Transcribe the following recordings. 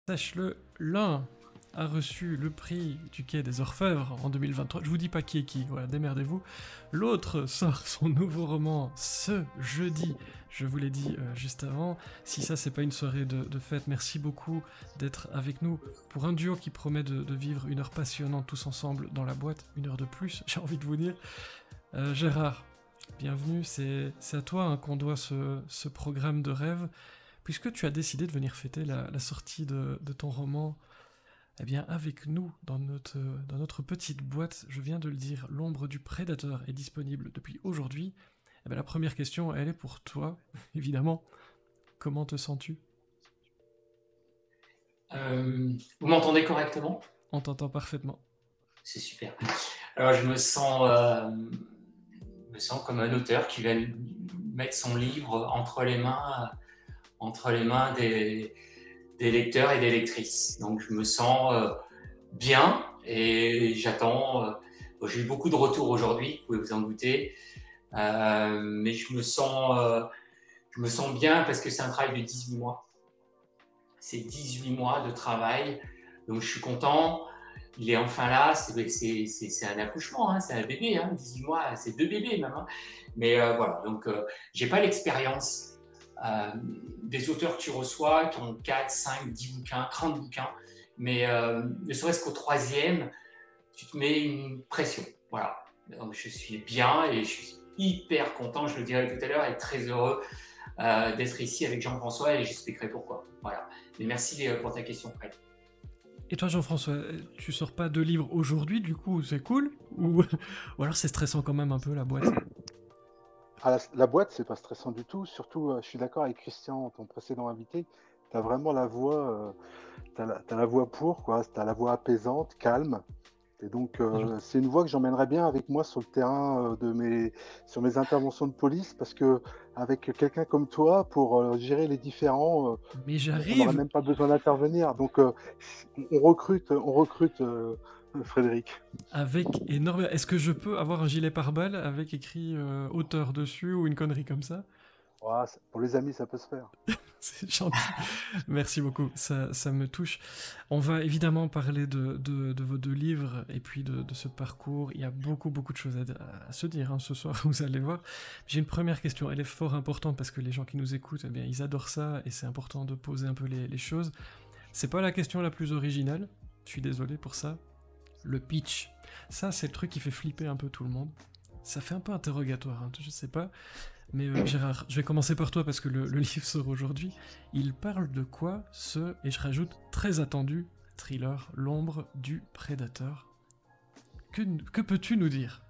Sache-le, l'un a reçu le prix du Quai des Orfèvres en 2023. Je vous dis pas qui est qui, voilà, démerdez-vous. L'autre sort son nouveau roman ce jeudi. Je vous l'ai dit juste avant. Si ça, c'est pas une soirée de fête, merci beaucoup d'être avec nous pour un duo qui promet de vivre une heure passionnante tous ensemble dans la boîte. Une heure de plus, j'ai envie de vous dire. Gérard, bienvenue. C'est à toi hein, qu'on doit ce programme de rêve. Puisque tu as décidé de venir fêter la sortie de ton roman, eh bien avec nous, dans notre petite boîte, je viens de le dire, L'ombre du prédateur est disponible depuis aujourd'hui. Eh bien, la première question, elle est pour toi, évidemment. Comment te sens-tu? Vous m'entendez correctement? On t'entend parfaitement. C'est super. Alors je me sens comme un auteur qui va mettre son livre entre les mains des lecteurs et des lectrices. Donc je me sens bien et j'attends. J'ai eu beaucoup de retours aujourd'hui, vous pouvez vous en douter, mais je me sens bien parce que c'est un travail de 18 mois. C'est 18 mois de travail, donc je suis content. Il est enfin là, c'est un accouchement, hein, c'est un bébé, hein, 18 mois, c'est 2 bébés même. Hein. Mais voilà, donc j'ai pas l'expérience des auteurs que tu reçois qui ont 4, 5, 10 bouquins, 30 bouquins, mais ne serait-ce qu'au troisième, tu te mets une pression. Voilà, donc je suis bien et je suis hyper content, je le dirai tout à l'heure, et très heureux d'être ici avec Jean-François et j'expliquerai pourquoi. Voilà. Mais merci pour ta question, Fred. Et toi, Jean-François, tu sors pas de livre aujourd'hui, du coup, c'est cool ou alors c'est stressant quand même un peu la boîte? Ah, la boîte, c'est pas stressant du tout. Surtout, je suis d'accord avec Christian, ton précédent invité. Tu as vraiment la voix, t'as la voix pour, quoi. Tu as la voix apaisante, calme. Et donc, c'est une voix que j'emmènerais bien avec moi sur le terrain sur mes interventions de police, parce que avec quelqu'un comme toi, pour gérer les différends, Mais on n'aurait j'arrive. même pas besoin d'intervenir. Donc, on recrute Frédéric. Avec énorme. Est-ce que je peux avoir un gilet pare-balles avec écrit auteur dessus ou une connerie comme ça? Ouais, pour les amis, ça peut se faire. C'est gentil. Merci beaucoup, ça me touche. On va évidemment parler de vos deux livres et puis de ce parcours. Il y a beaucoup, beaucoup de choses à se dire hein, ce soir, vous allez voir. J'ai une première question, elle est fort importante parce que les gens qui nous écoutent, eh bien, ils adorent ça et c'est important de poser un peu les choses. C'est pas la question la plus originale, je suis désolé pour ça. Le pitch. Ça, c'est le truc qui fait flipper un peu tout le monde. Ça fait un peu interrogatoire, hein, je sais pas. Mais Gérard, je vais commencer par toi parce que le livre sort aujourd'hui. Il parle de quoi et je rajoute, très attendu, thriller, L'ombre du prédateur. Que peux-tu nous dire?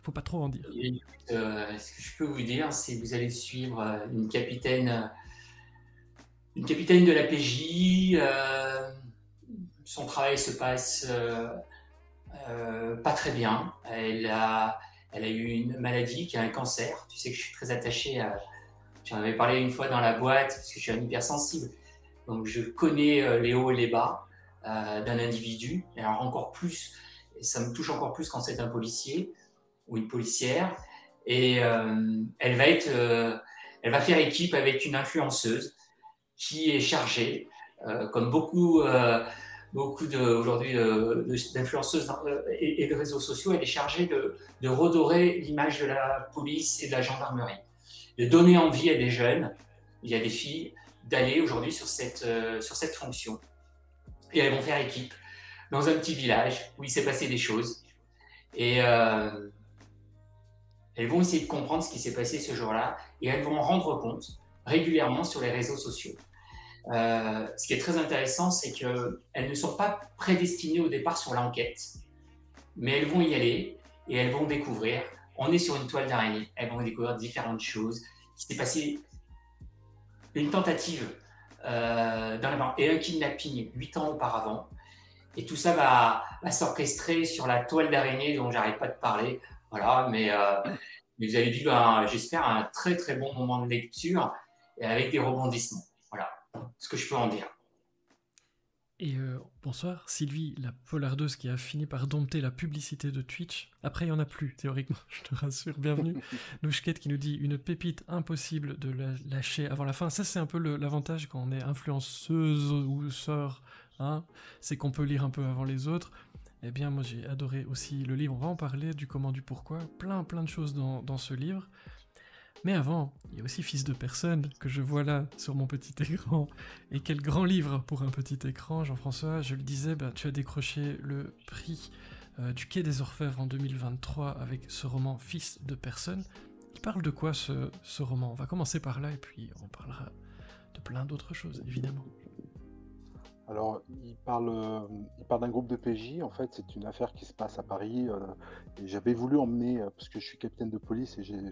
Faut pas trop en dire. Et, ce que je peux vous dire, c'est que vous allez suivre une capitaine de la PJ. Son travail se passe pas très bien. Elle a eu une maladie qui est un cancer. Tu sais que je suis très attaché à. J'en avais parlé une fois dans la boîte parce que je suis un hypersensible. Donc je connais les hauts et les bas d'un individu. Et alors encore plus, ça me touche encore plus quand c'est un policier ou une policière. Et elle va faire équipe avec une influenceuse qui est chargée, comme beaucoup aujourd'hui d'influenceuses et de réseaux sociaux, elle est chargée de redorer l'image de la police et de la gendarmerie, de donner envie à des jeunes, il y a des filles, d'aller aujourd'hui sur cette fonction. Et elles vont faire équipe dans un petit village où il s'est passé des choses. Et elles vont essayer de comprendre ce qui s'est passé ce jour-là et elles vont en rendre compte régulièrement sur les réseaux sociaux. Ce qui est très intéressant, c'est qu'elles ne sont pas prédestinées au départ sur l'enquête, mais elles vont y aller et elles vont découvrir. On est sur une toile d'araignée, elles vont découvrir différentes choses. Il s'est passé une tentative et un kidnapping 8 ans auparavant. Et tout ça va s'orchestrer sur la toile d'araignée dont j'arrête pas de parler. Voilà, mais vous allez vivre, j'espère, un très très bon moment de lecture et avec des rebondissements. Voilà ce que je peux en dire. Et bonsoir, Sylvie, la polardeuse qui a fini par dompter la publicité de Twitch. Après, il n'y en a plus, théoriquement, je te rassure, bienvenue. Nouchkette qui nous dit une pépite impossible de lâcher avant la fin. Ça, c'est un peu l'avantage quand on est influenceuse ou sœur, hein, c'est qu'on peut lire un peu avant les autres. Eh bien, moi, j'ai adoré aussi le livre, on va en parler, du comment, du pourquoi, plein de choses dans ce livre. Mais avant, il y a aussi Fils de personne, que je vois là sur mon petit écran. Et quel grand livre pour un petit écran, Jean-François. Je le disais, tu as décroché le prix du Quai des Orfèvres en 2023 avec ce roman Fils de personne. Il parle de quoi ce roman? On va commencer par là et puis on parlera de plein d'autres choses, évidemment. Alors, il parle d'un groupe de PJ. En fait, c'est une affaire qui se passe à Paris. Et j'avais voulu emmener, parce que je suis capitaine de police et j'ai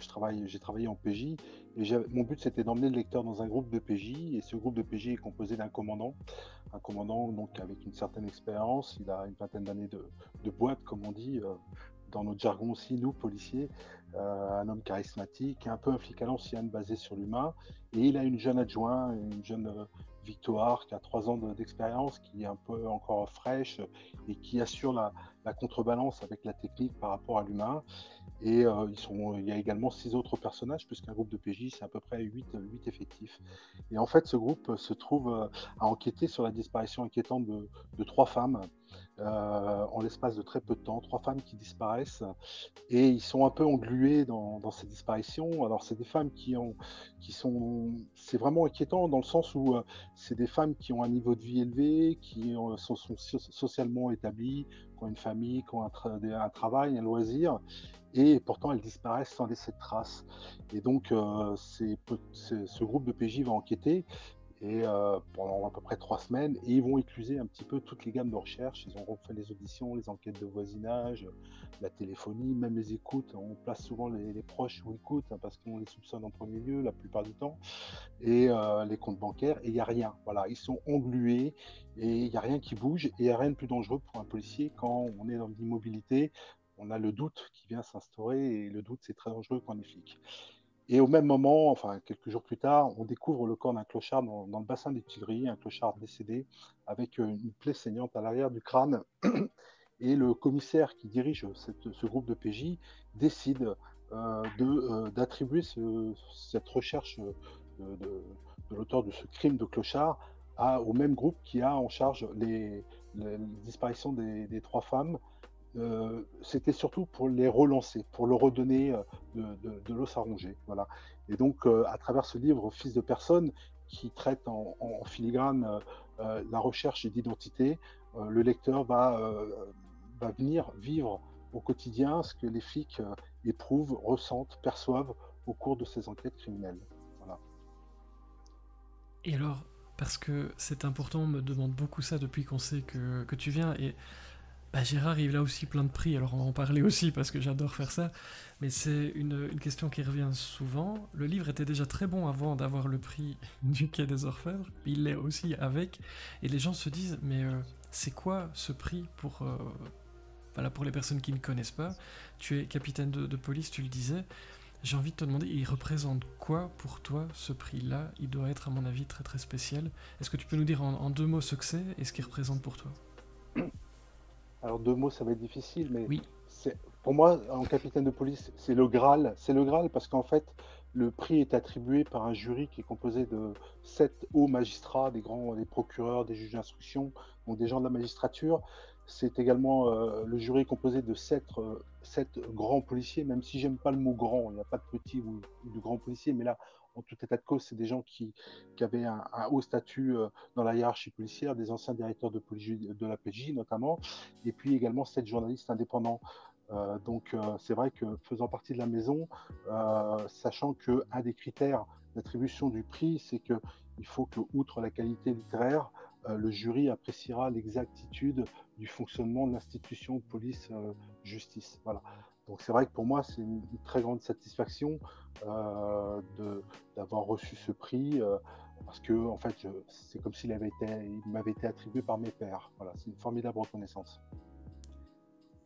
travaillé en PJ. Et mon but, c'était d'emmener le lecteur dans un groupe de PJ. Et ce groupe de PJ est composé d'un commandant. Un commandant donc, avec une certaine expérience. Il a une vingtaine d'années de boîte, comme on dit, dans notre jargon aussi, nous, policiers. Un homme charismatique, un peu un flic à l'ancienne, basé sur l'humain. Et il a une jeune adjointe, une jeune Victoire, qui a 3 ans d'expérience, qui est un peu encore fraîche et qui assure la contrebalance avec la technique par rapport à l'humain. Et il y a également 6 autres personnages, puisqu'un groupe de PJ, c'est à peu près 8 effectifs. Et en fait, ce groupe se trouve à enquêter sur la disparition inquiétante de 3 femmes, en l'espace de très peu de temps, 3 femmes qui disparaissent, et ils sont un peu englués dans ces disparitions. Alors, c'est des femmes c'est vraiment inquiétant dans le sens où c'est des femmes qui ont un niveau de vie élevé, qui sont socialement établies, qui ont une famille, qui ont un travail, un loisir, et pourtant elles disparaissent sans laisser de traces. Et donc, ce groupe de PJ va enquêter et pendant à peu près 3 semaines, et ils vont écluser un petit peu toutes les gammes de recherche. Ils auront fait les auditions, les enquêtes de voisinage, la téléphonie, même les écoutes. On place souvent les proches sous écoute, hein, parce qu'on les soupçonne en premier lieu la plupart du temps, et les comptes bancaires, et il n'y a rien. Voilà, ils sont englués et il n'y a rien qui bouge, et il n'y a rien de plus dangereux pour un policier quand on est dans l'immobilité. On a le doute qui vient s'instaurer, et le doute, c'est très dangereux quand on est flic. Et au même moment, enfin quelques jours plus tard, on découvre le corps d'un clochard dans le bassin des Tuileries, un clochard décédé avec une plaie saignante à l'arrière du crâne. Et le commissaire qui dirige ce groupe de PJ décide d'attribuer cette recherche de l'auteur de ce crime de clochard au même groupe qui a en charge les disparitions des 3 femmes. C'était surtout pour les relancer, pour leur redonner de l'os à ronger. Voilà. Et donc, à travers ce livre, Fils de personne, qui traite en filigrane la recherche d'identité, le lecteur va venir vivre au quotidien ce que les flics éprouvent, ressentent, perçoivent au cours de ces enquêtes criminelles. Voilà. Et alors, parce que c'est important, on me demande beaucoup ça depuis qu'on sait que tu viens, et Gérard, il a aussi plein de prix, alors on va en parler aussi parce que j'adore faire ça, mais c'est une question qui revient souvent. Le livre était déjà très bon avant d'avoir le prix du Quai des Orfèvres, il l'est aussi avec, et les gens se disent, mais c'est quoi ce prix pour les personnes qui ne connaissent pas? Tu es capitaine de police, tu le disais, j'ai envie de te demander, il représente quoi pour toi ce prix-là? Il doit être à mon avis très très spécial. Est-ce que tu peux nous dire en 2 mots ce que c'est et ce qu'il représente pour toi? Alors 2 mots, ça va être difficile, mais Oui. pour moi, en capitaine de police, c'est le Graal. C'est le Graal parce qu'en fait, le prix est attribué par un jury qui est composé de 7 hauts magistrats, des procureurs, des juges d'instruction, donc des gens de la magistrature. C'est également le jury est composé de 7 grands policiers, même si j'aime pas le mot grand, il n'y a pas de petit ou de grand policier, mais là, en tout état de cause, c'est des gens qui avaient un haut statut dans la hiérarchie policière, des anciens directeurs de la PJ notamment, et puis également 7 journalistes indépendants. Donc c'est vrai que faisant partie de la maison, sachant qu'un des critères d'attribution du prix, c'est qu'il faut que, outre la qualité littéraire, le jury appréciera l'exactitude du fonctionnement de l'institution police-justice. Voilà. Donc c'est vrai que pour moi, c'est une très grande satisfaction d'avoir reçu ce prix, parce que en fait, c'est comme s'il m'avait été attribué par mes pairs. Voilà, c'est une formidable reconnaissance.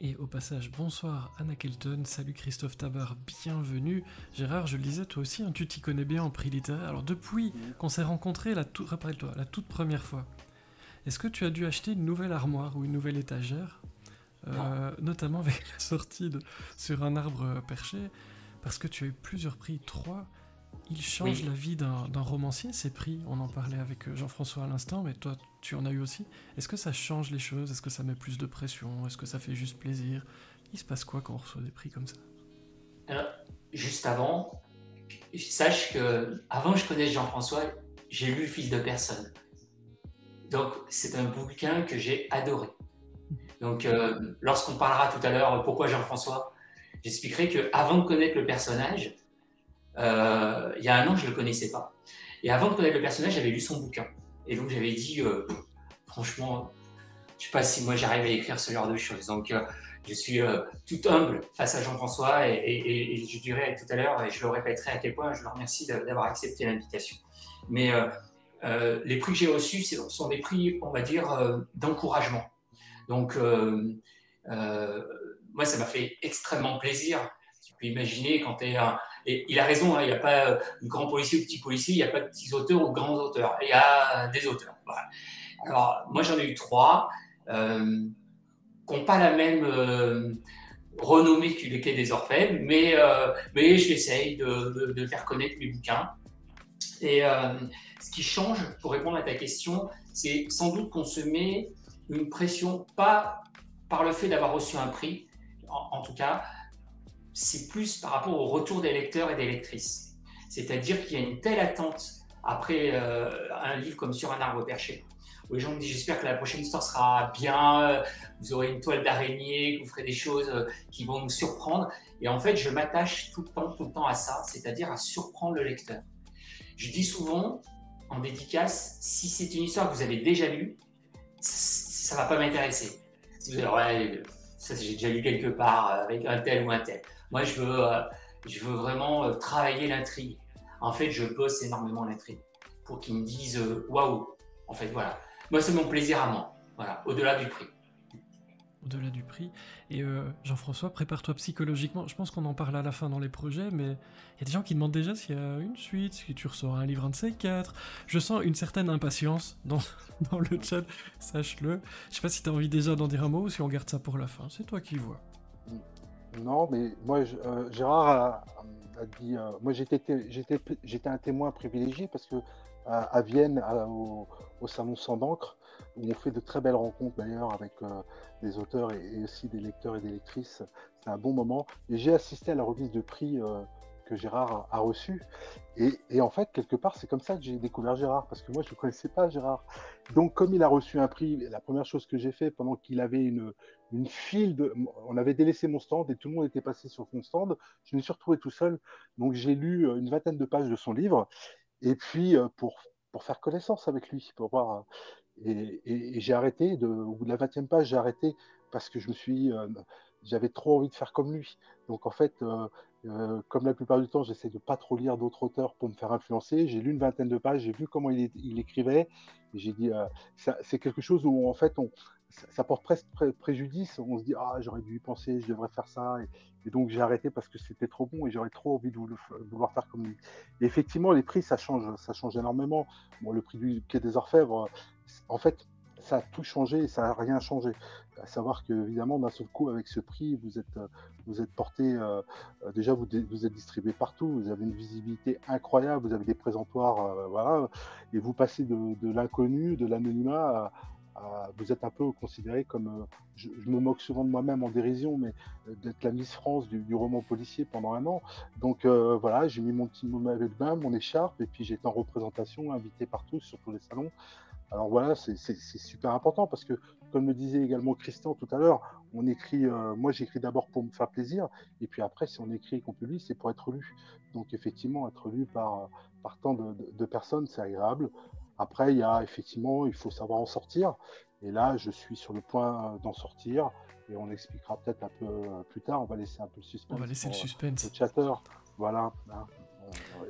Et au passage, bonsoir Anna Kelton, salut Christophe Tabar, bienvenue. Gérard, je le disais, toi aussi, tu t'y connais bien en prix littéraire. Alors depuis qu'on s'est rencontrés, rappelle-toi, la toute première fois, Est-ce que tu as dû acheter une nouvelle armoire ou une nouvelle étagère, notamment avec la sortie de Sur un arbre perché, parce que tu as eu plusieurs prix, 3. Il change la vie d'un romancier, ces prix. On en parlait avec Jean-François à l'instant, mais toi, tu en as eu aussi. Est-ce que ça change les choses? Est-ce que ça met plus de pression? Est-ce que ça fait juste plaisir? Il se passe quoi quand on reçoit des prix comme ça? Alors, juste avant, sache que avant que je connaisse Jean-François, j'ai lu Le Fils de personne. Donc, c'est un bouquin que j'ai adoré. Donc, lorsqu'on parlera tout à l'heure pourquoi Jean-François, j'expliquerai qu'avant de connaître le personnage, il y a un an, je ne le connaissais pas. Et avant de connaître le personnage, j'avais lu son bouquin. Et donc, j'avais dit, franchement, je ne sais pas si moi j'arrive à écrire ce genre de choses. Donc, je suis tout humble face à Jean-François et je dirais tout à l'heure, et je le répéterai à quel point je le remercie d'avoir accepté l'invitation. Mais les prix que j'ai reçus sont des prix, on va dire, d'encouragement. Donc, moi, ça m'a fait extrêmement plaisir. Tu peux imaginer quand tu es un... Et il a raison, hein, il n'y a pas de grands policiers ou de petits policiers, il n'y a pas de petits auteurs ou de grands auteurs. Il y a des auteurs. Voilà. Alors, moi, j'en ai eu 3 qui n'ont pas la même renommée que les Quais des Orfèvres, mais j'essaye de faire connaître mes bouquins. Et ce qui change, pour répondre à ta question, c'est sans doute qu'on se met une pression, pas par le fait d'avoir reçu un prix, en tout cas, c'est plus par rapport au retour des lecteurs et des lectrices. C'est-à-dire qu'il y a une telle attente après un livre comme Sur un arbre perché, où les gens me disent j'espère que la prochaine histoire sera bien, vous aurez une toile d'araignée, que vous ferez des choses qui vont nous surprendre. Et en fait, je m'attache tout le temps à ça, c'est-à-dire à surprendre le lecteur. Je dis souvent en dédicace, si c'est une histoire que vous avez déjà lue, ça ne va pas m'intéresser. Si vous allez, ouais, ça j'ai déjà lu quelque part avec un tel ou un tel. Moi, je veux vraiment travailler l'intrigue. En fait, je bosse énormément l'intrigue pour qu'ils me disent waouh. En fait, voilà. Moi, c'est mon plaisir à moi. Voilà, au-delà du prix. Au-delà du prix. Et Jean-François, prépare-toi psychologiquement. Je pense qu'on en parle à la fin dans les projets, mais il y a des gens qui demandent déjà s'il y a une suite, si tu ressors un livre un de ces 4. Je sens une certaine impatience dans le chat, sache-le. Je sais pas si tu as envie déjà d'en dire un mot ou si on garde ça pour la fin. C'est toi qui vois. Non, mais moi, Gérard a dit, moi j'étais un témoin privilégié parce que à Vienne, au Salon Sang d'encre, où on fait de très belles rencontres d'ailleurs avec des auteurs et aussi des lecteurs et des lectrices. C'est un bon moment. Et j'ai assisté à la remise de prix que Gérard a reçue. Et en fait, quelque part, c'est comme ça que j'ai découvert Gérard, parce que moi, je ne connaissais pas Gérard. Donc, comme il a reçu un prix, la première chose que j'ai fait pendant qu'il avait une file de... On avait délaissé mon stand et tout le monde était passé sur son stand. Je me suis retrouvé tout seul. Donc, j'ai lu une vingtaine de pages de son livre. Et puis, pour faire connaissance avec lui, pour voir. Et j'ai arrêté, au bout de la 20e page, j'ai arrêté parce que j'avais trop envie de faire comme lui. Donc, en fait, comme la plupart du temps, j'essaie de pas trop lire d'autres auteurs pour me faire influencer. J'ai lu une vingtaine de pages, j'ai vu comment il écrivait. Et j'ai dit, c'est quelque chose où, en fait, ça porte presque préjudice. On se dit, ah, j'aurais dû y penser, je devrais faire ça. Et donc, j'ai arrêté parce que c'était trop bon et j'aurais trop envie de vouloir faire comme lui. Et effectivement, les prix, ça change énormément. Bon, le prix du Quai des Orfèvres, en fait, ça a tout changé et ça n'a rien changé. À savoir que, évidemment, d'un seul coup, avec ce prix, vous êtes porté, déjà, vous êtes distribué partout, vous avez une visibilité incroyable, vous avez des présentoirs, voilà, et vous passez de l'inconnu, de l'anonymat vous êtes un peu considéré comme, je me moque souvent de moi-même en dérision, mais d'être la Miss France du roman policier pendant un an. Donc voilà, j'ai mis mon petit maillot de bain, mon écharpe, et puis j'étais en représentation, invité partout, sur tous les salons. Alors voilà, c'est super important parce que, comme le disait également Christian tout à l'heure, on écrit, moi j'écris d'abord pour me faire plaisir, et puis après, si on écrit et qu'on publie, c'est pour être lu. Donc effectivement, être lu par tant de personnes, c'est agréable. Après, il faut savoir en sortir. Et là, je suis sur le point d'en sortir. Et on expliquera peut-être un peu plus tard. On va laisser un peu le suspense. On va laisser le suspense. Le chatter. Voilà.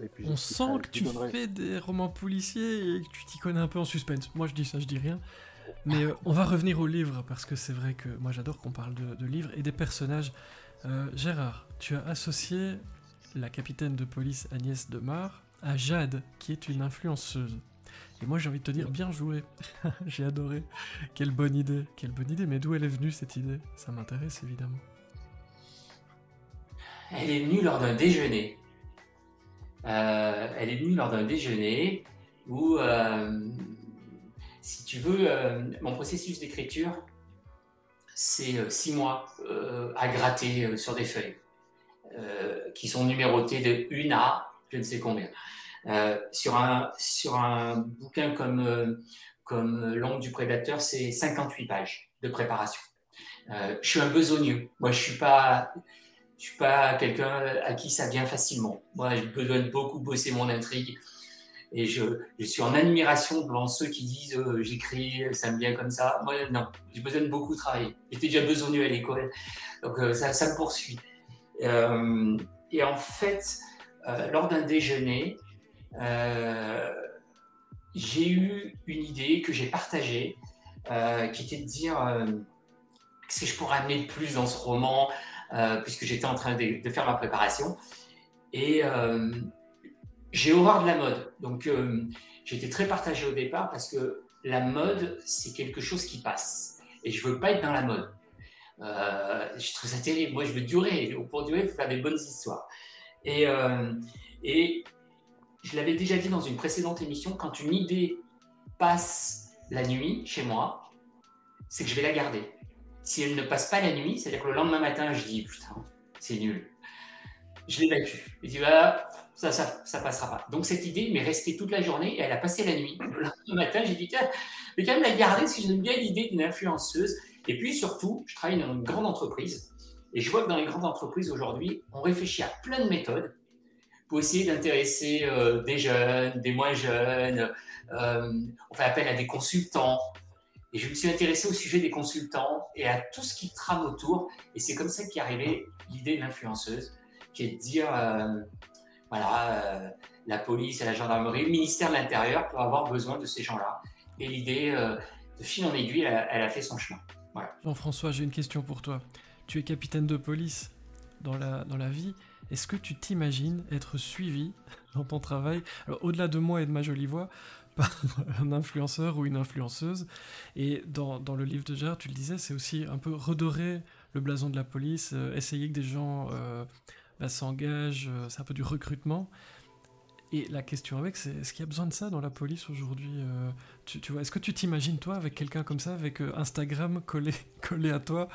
Et puis, on sent que tu fais des romans policiers et que tu t'y connais un peu en suspense. Moi, je dis ça, je dis rien. Mais on va revenir au livre, parce que c'est vrai que moi, j'adore qu'on parle de livres et des personnages. Gérard, tu as associé la capitaine de police Agnès Demare à Jade, qui est une influenceuse. Et moi, j'ai envie de te dire, bien joué. J'ai adoré. Quelle bonne idée. Quelle bonne idée. Mais d'où elle est venue, cette idée? Ça m'intéresse, évidemment. Elle est venue lors d'un déjeuner. Elle est venue lors d'un déjeuner où, si tu veux, mon processus d'écriture, c'est 6 mois à gratter sur des feuilles qui sont numérotées de 1 à je ne sais combien. Sur un bouquin comme L'ombre du prédateur, c'est 58 pages de préparation. Je suis un besogneux. Moi, je suis pas quelqu'un à qui ça vient facilement. Moi, j'ai besoin de beaucoup bosser mon intrigue. Et je suis en admiration devant ceux qui disent j'écris, ça me vient comme ça. Moi, non, j'ai besoin de beaucoup travailler. J'étais déjà besogneux à l'école, donc ça me poursuit. Et en fait, lors d'un déjeuner, j'ai eu une idée que j'ai partagée, qui était de dire qu'est-ce que je pourrais amener de plus dans ce roman, puisque j'étais en train de faire ma préparation. Et j'ai horreur de la mode. Donc, j'étais très partagé au départ parce que la mode, c'est quelque chose qui passe. Et je ne veux pas être dans la mode. Je trouve ça terrible. Moi, je veux durer. Pour durer, il faut faire des bonnes histoires. Et je l'avais déjà dit dans une précédente émission, quand une idée passe la nuit chez moi, c'est que je vais la garder. Si elle ne passe pas la nuit, c'est-à-dire que le lendemain matin, je dis putain, c'est nul. Je l'évacue. Je dis voilà, ça passera pas. Donc cette idée m'est restée toute la journée et elle a passé la nuit. Le lendemain matin, j'ai dit tiens, je vais quand même la garder parce que j'aime bien l'idée d'une influenceuse. Et puis surtout, je travaille dans une grande entreprise et je vois que dans les grandes entreprises aujourd'hui, on réfléchit à plein de méthodes pour essayer d'intéresser des jeunes, des moins jeunes. On fait appel à des consultants. Et je me suis intéressé au sujet des consultants et à tout ce qui trame autour. Et c'est comme ça qu'est arrivée l'idée de l'influenceuse, qui est de dire, la police et la gendarmerie, le ministère de l'Intérieur peut avoir besoin de ces gens-là. Et l'idée, de fil en aiguille, elle a fait son chemin. Voilà. Jean-François, j'ai une question pour toi. Tu es capitaine de police dans la vie. Est-ce que tu t'imagines être suivi dans ton travail, alors, au-delà de moi et de ma jolie voix, par un influenceur ou une influenceuse? Et dans le livre de Gérard, tu le disais, c'est aussi un peu redorer le blason de la police, essayer que des gens s'engagent, c'est un peu du recrutement. Et la question avec, c'est est-ce qu'il y a besoin de ça dans la police aujourd'hui? Tu vois, est-ce que tu t'imagines, toi, avec quelqu'un comme ça, avec Instagram collé à toi,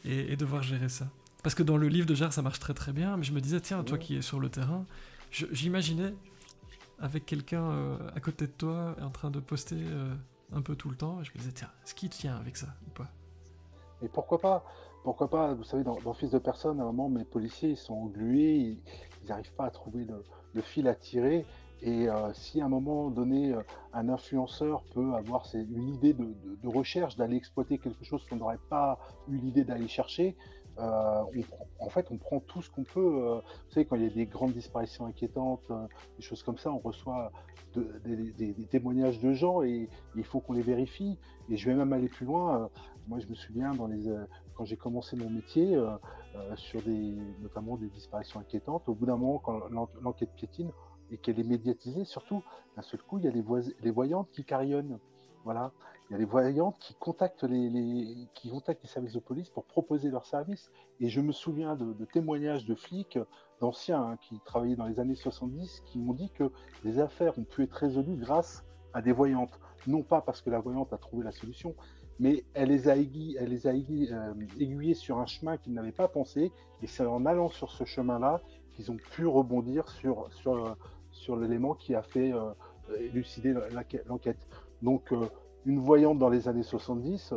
et devoir gérer ça? Parce que dans le livre de Gérard, ça marche très très bien, mais je me disais, tiens, toi qui es sur le terrain, j'imaginais avec quelqu'un à côté de toi, en train de poster un peu tout le temps, et je me disais, tiens, est-ce qu'il tient avec ça ou pas? Et pourquoi pas? Pourquoi pas? Vous savez, dans Fils de personne, à un moment, mes policiers, ils sont englués, ils n'arrivent pas à trouver le fil à tirer. Et si à un moment donné, un influenceur peut avoir une idée de recherche, d'aller exploiter quelque chose qu'on n'aurait pas eu l'idée d'aller chercher, en fait, on prend tout ce qu'on peut. Vous savez, quand il y a des grandes disparitions inquiétantes, des choses comme ça, on reçoit des témoignages de gens et il faut qu'on les vérifie. Et je vais même aller plus loin. Moi, je me souviens, quand j'ai commencé mon métier, sur notamment des disparitions inquiétantes, au bout d'un moment, quand l'enquête piétine et qu'elle est médiatisée, surtout, d'un seul coup, il y a les voyantes qui carillonnent. Voilà. Il y a les voyantes qui contactent les services de police pour proposer leurs services. Et je me souviens de témoignages de flics, d'anciens qui travaillaient dans les années 70, qui m'ont dit que les affaires ont pu être résolues grâce à des voyantes. Non pas parce que la voyante a trouvé la solution, mais elle les a aiguillés sur un chemin qu'ils n'avaient pas pensé. Et c'est en allant sur ce chemin-là qu'ils ont pu rebondir sur l'élément qui a fait élucider l'enquête. Donc, une voyante dans les années 70,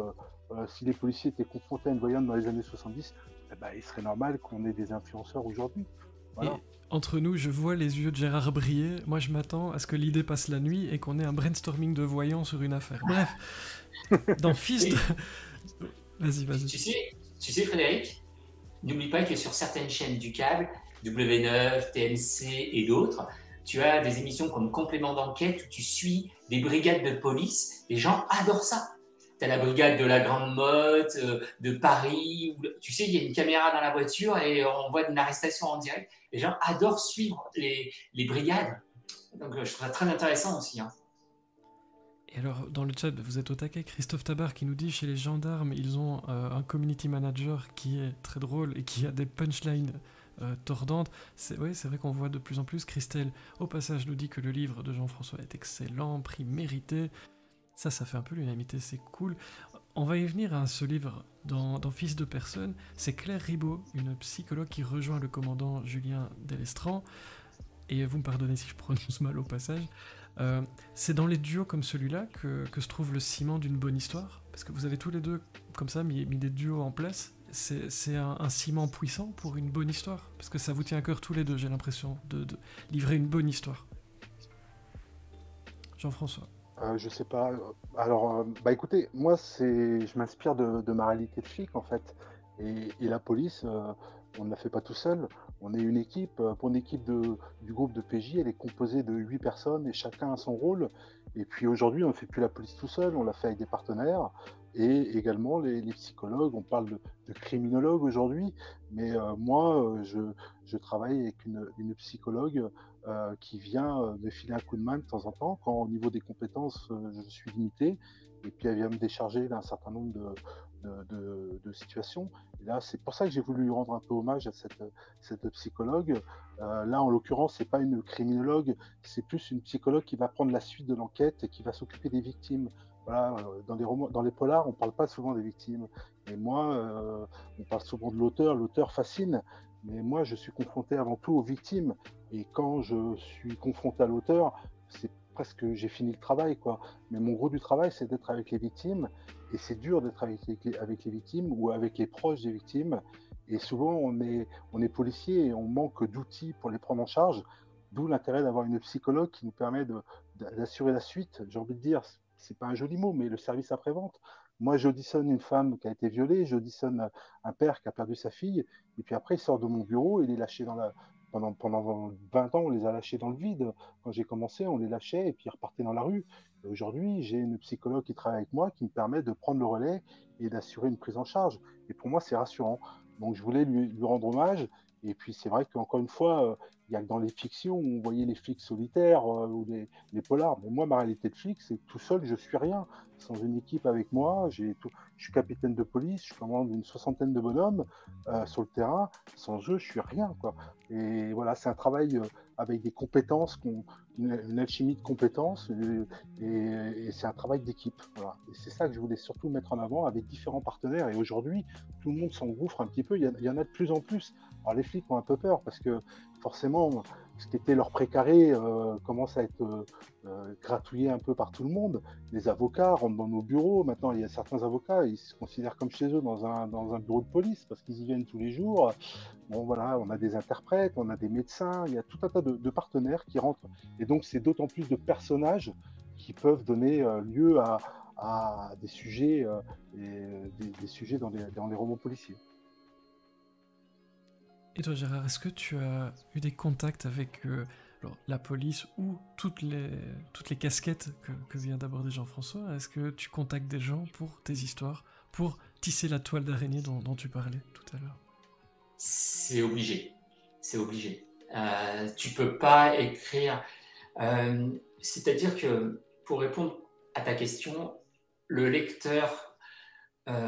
si les policiers étaient confrontés à une voyante dans les années 70, il serait normal qu'on ait des influenceurs aujourd'hui. Voilà. Et entre nous, je vois les yeux de Gérard briller. Moi, je m'attends à ce que l'idée passe la nuit et qu'on ait un brainstorming de voyants sur une affaire. Bref, dans Fils de... Vas-y. Tu sais, Frédéric, n'oublie pas que sur certaines chaînes du câble, W9, TMC et d'autres, tu as des émissions comme Complément d'enquête où tu suis des brigades de police. Les gens adorent ça. Tu as la brigade de la Grande Motte, de Paris. Tu sais, il y a une caméra dans la voiture et on voit une arrestation en direct. Les gens adorent suivre les brigades. Donc, je trouve ça très intéressant aussi. Hein. Et alors, dans le chat, vous êtes au taquet. Christophe Tabar qui nous dit chez les gendarmes, ils ont un community manager qui est très drôle et qui a des punchlines tordantes. C'est vrai qu'on voit de plus en plus. Christelle, au passage, nous dit que le livre de Jean-François est excellent, prix mérité. Ça fait un peu l'unanimité, c'est cool. On va y venir à ce livre dans Fils de personne. C'est Claire Ribaud, une psychologue qui rejoint le commandant Julien Delestran. Et vous me pardonnez si je prononce mal au passage. C'est dans les duos comme celui-là que se trouve le ciment d'une bonne histoire. Parce que vous avez tous les deux, comme ça, mis des duos en place. C'est un ciment puissant pour une bonne histoire. Parce que ça vous tient à cœur tous les deux, j'ai l'impression, de livrer une bonne histoire. Jean-François. Je sais pas. Alors, écoutez, moi, je m'inspire de ma réalité de flic, en fait. Et la police, on ne la fait pas tout seul. On est une équipe. Pour une équipe du groupe de PJ, elle est composée de 8 personnes et chacun a son rôle. Et puis aujourd'hui, on ne fait plus la police tout seul, on l'a fait avec des partenaires. Et également les psychologues, on parle de criminologues aujourd'hui. Mais moi, je travaille avec une psychologue qui vient me filer un coup de main de temps en temps, quand au niveau des compétences, je suis limité, et puis elle vient me décharger d'un certain nombre de situations. Et là, c'est pour ça que j'ai voulu lui rendre un peu hommage à cette psychologue. Là, en l'occurrence, c'est pas une criminologue, c'est plus une psychologue qui va prendre la suite de l'enquête et qui va s'occuper des victimes. Voilà, dans les polars, on parle pas souvent des victimes. Et moi, on parle souvent de l'auteur. L'auteur fascine, mais moi, je suis confronté avant tout aux victimes. Et quand je suis confronté à l'auteur, c'est presque j'ai fini le travail, quoi. Mais mon gros du travail, c'est d'être avec les victimes. Et c'est dur d'être avec les victimes ou avec les proches des victimes. Et souvent, on est policier et on manque d'outils pour les prendre en charge. D'où l'intérêt d'avoir une psychologue qui nous permet d'assurer la suite. J'ai envie de dire, c'est pas un joli mot, mais le service après-vente. Moi, j'auditionne une femme qui a été violée, j'auditionne un père qui a perdu sa fille, et puis après, il sort de mon bureau, il est lâché pendant 20 ans, on les a lâchés dans le vide. Quand j'ai commencé, on les lâchait et puis ils repartaient dans la rue. Et aujourd'hui, j'ai une psychologue qui travaille avec moi qui me permet de prendre le relais et d'assurer une prise en charge. Et pour moi, c'est rassurant. Donc, je voulais lui rendre hommage. Et puis, c'est vrai qu'encore une fois, il y a que dans les fictions où on voyait les flics solitaires ou les polars. Mais moi, ma réalité de flic, c'est que tout seul, je suis rien. Sans une équipe avec moi, je suis capitaine de police, je commande une 60aine de bonhommes sur le terrain. Sans eux, je suis rien, quoi. Et voilà, c'est un travail avec des compétences, une alchimie de compétences, et c'est un travail d'équipe. Voilà. Et c'est ça que je voulais surtout mettre en avant avec différents partenaires. Et aujourd'hui, tout le monde s'engouffre un petit peu. Il y en a de plus en plus. Alors les flics ont un peu peur parce que forcément, ce qui était leur précaré commence à être gratouillé un peu par tout le monde. Les avocats rentrent dans nos bureaux. Maintenant, il y a certains avocats, ils se considèrent comme chez eux dans un bureau de police parce qu'ils y viennent tous les jours. Bon, voilà, on a des interprètes, on a des médecins, il y a tout un tas de partenaires qui rentrent. Et donc, c'est d'autant plus de personnages qui peuvent donner lieu à des sujets, des sujets dans les romans policiers. Et toi, Gérard, est-ce que tu as eu des contacts avec la police ou toutes les casquettes que vient d'aborder Jean-François? Est-ce que tu contactes des gens pour tes histoires, pour tisser la toile d'araignée dont tu parlais tout à l'heure? C'est obligé. C'est obligé. Tu peux pas écrire. C'est-à-dire que, pour répondre à ta question, le lecteur a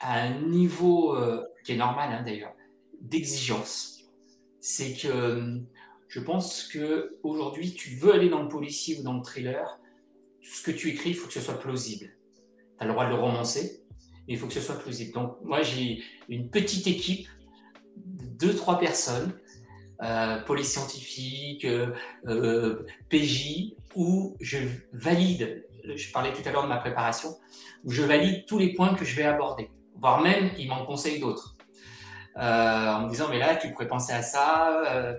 un niveau qui est normal hein, d'ailleurs, d'exigence. C'est que je pense qu'aujourd'hui, tu veux aller dans le policier ou dans le thriller, tout ce que tu écris, il faut que ce soit plausible. Tu as le droit de le romancer, mais il faut que ce soit plausible. Donc moi, j'ai une petite équipe de 2-3 personnes, police scientifique, PJ, où je valide, je parlais tout à l'heure de ma préparation, où je valide tous les points que je vais aborder, voire même ils m'en conseillent d'autres. En me disant mais là tu pourrais penser à ça,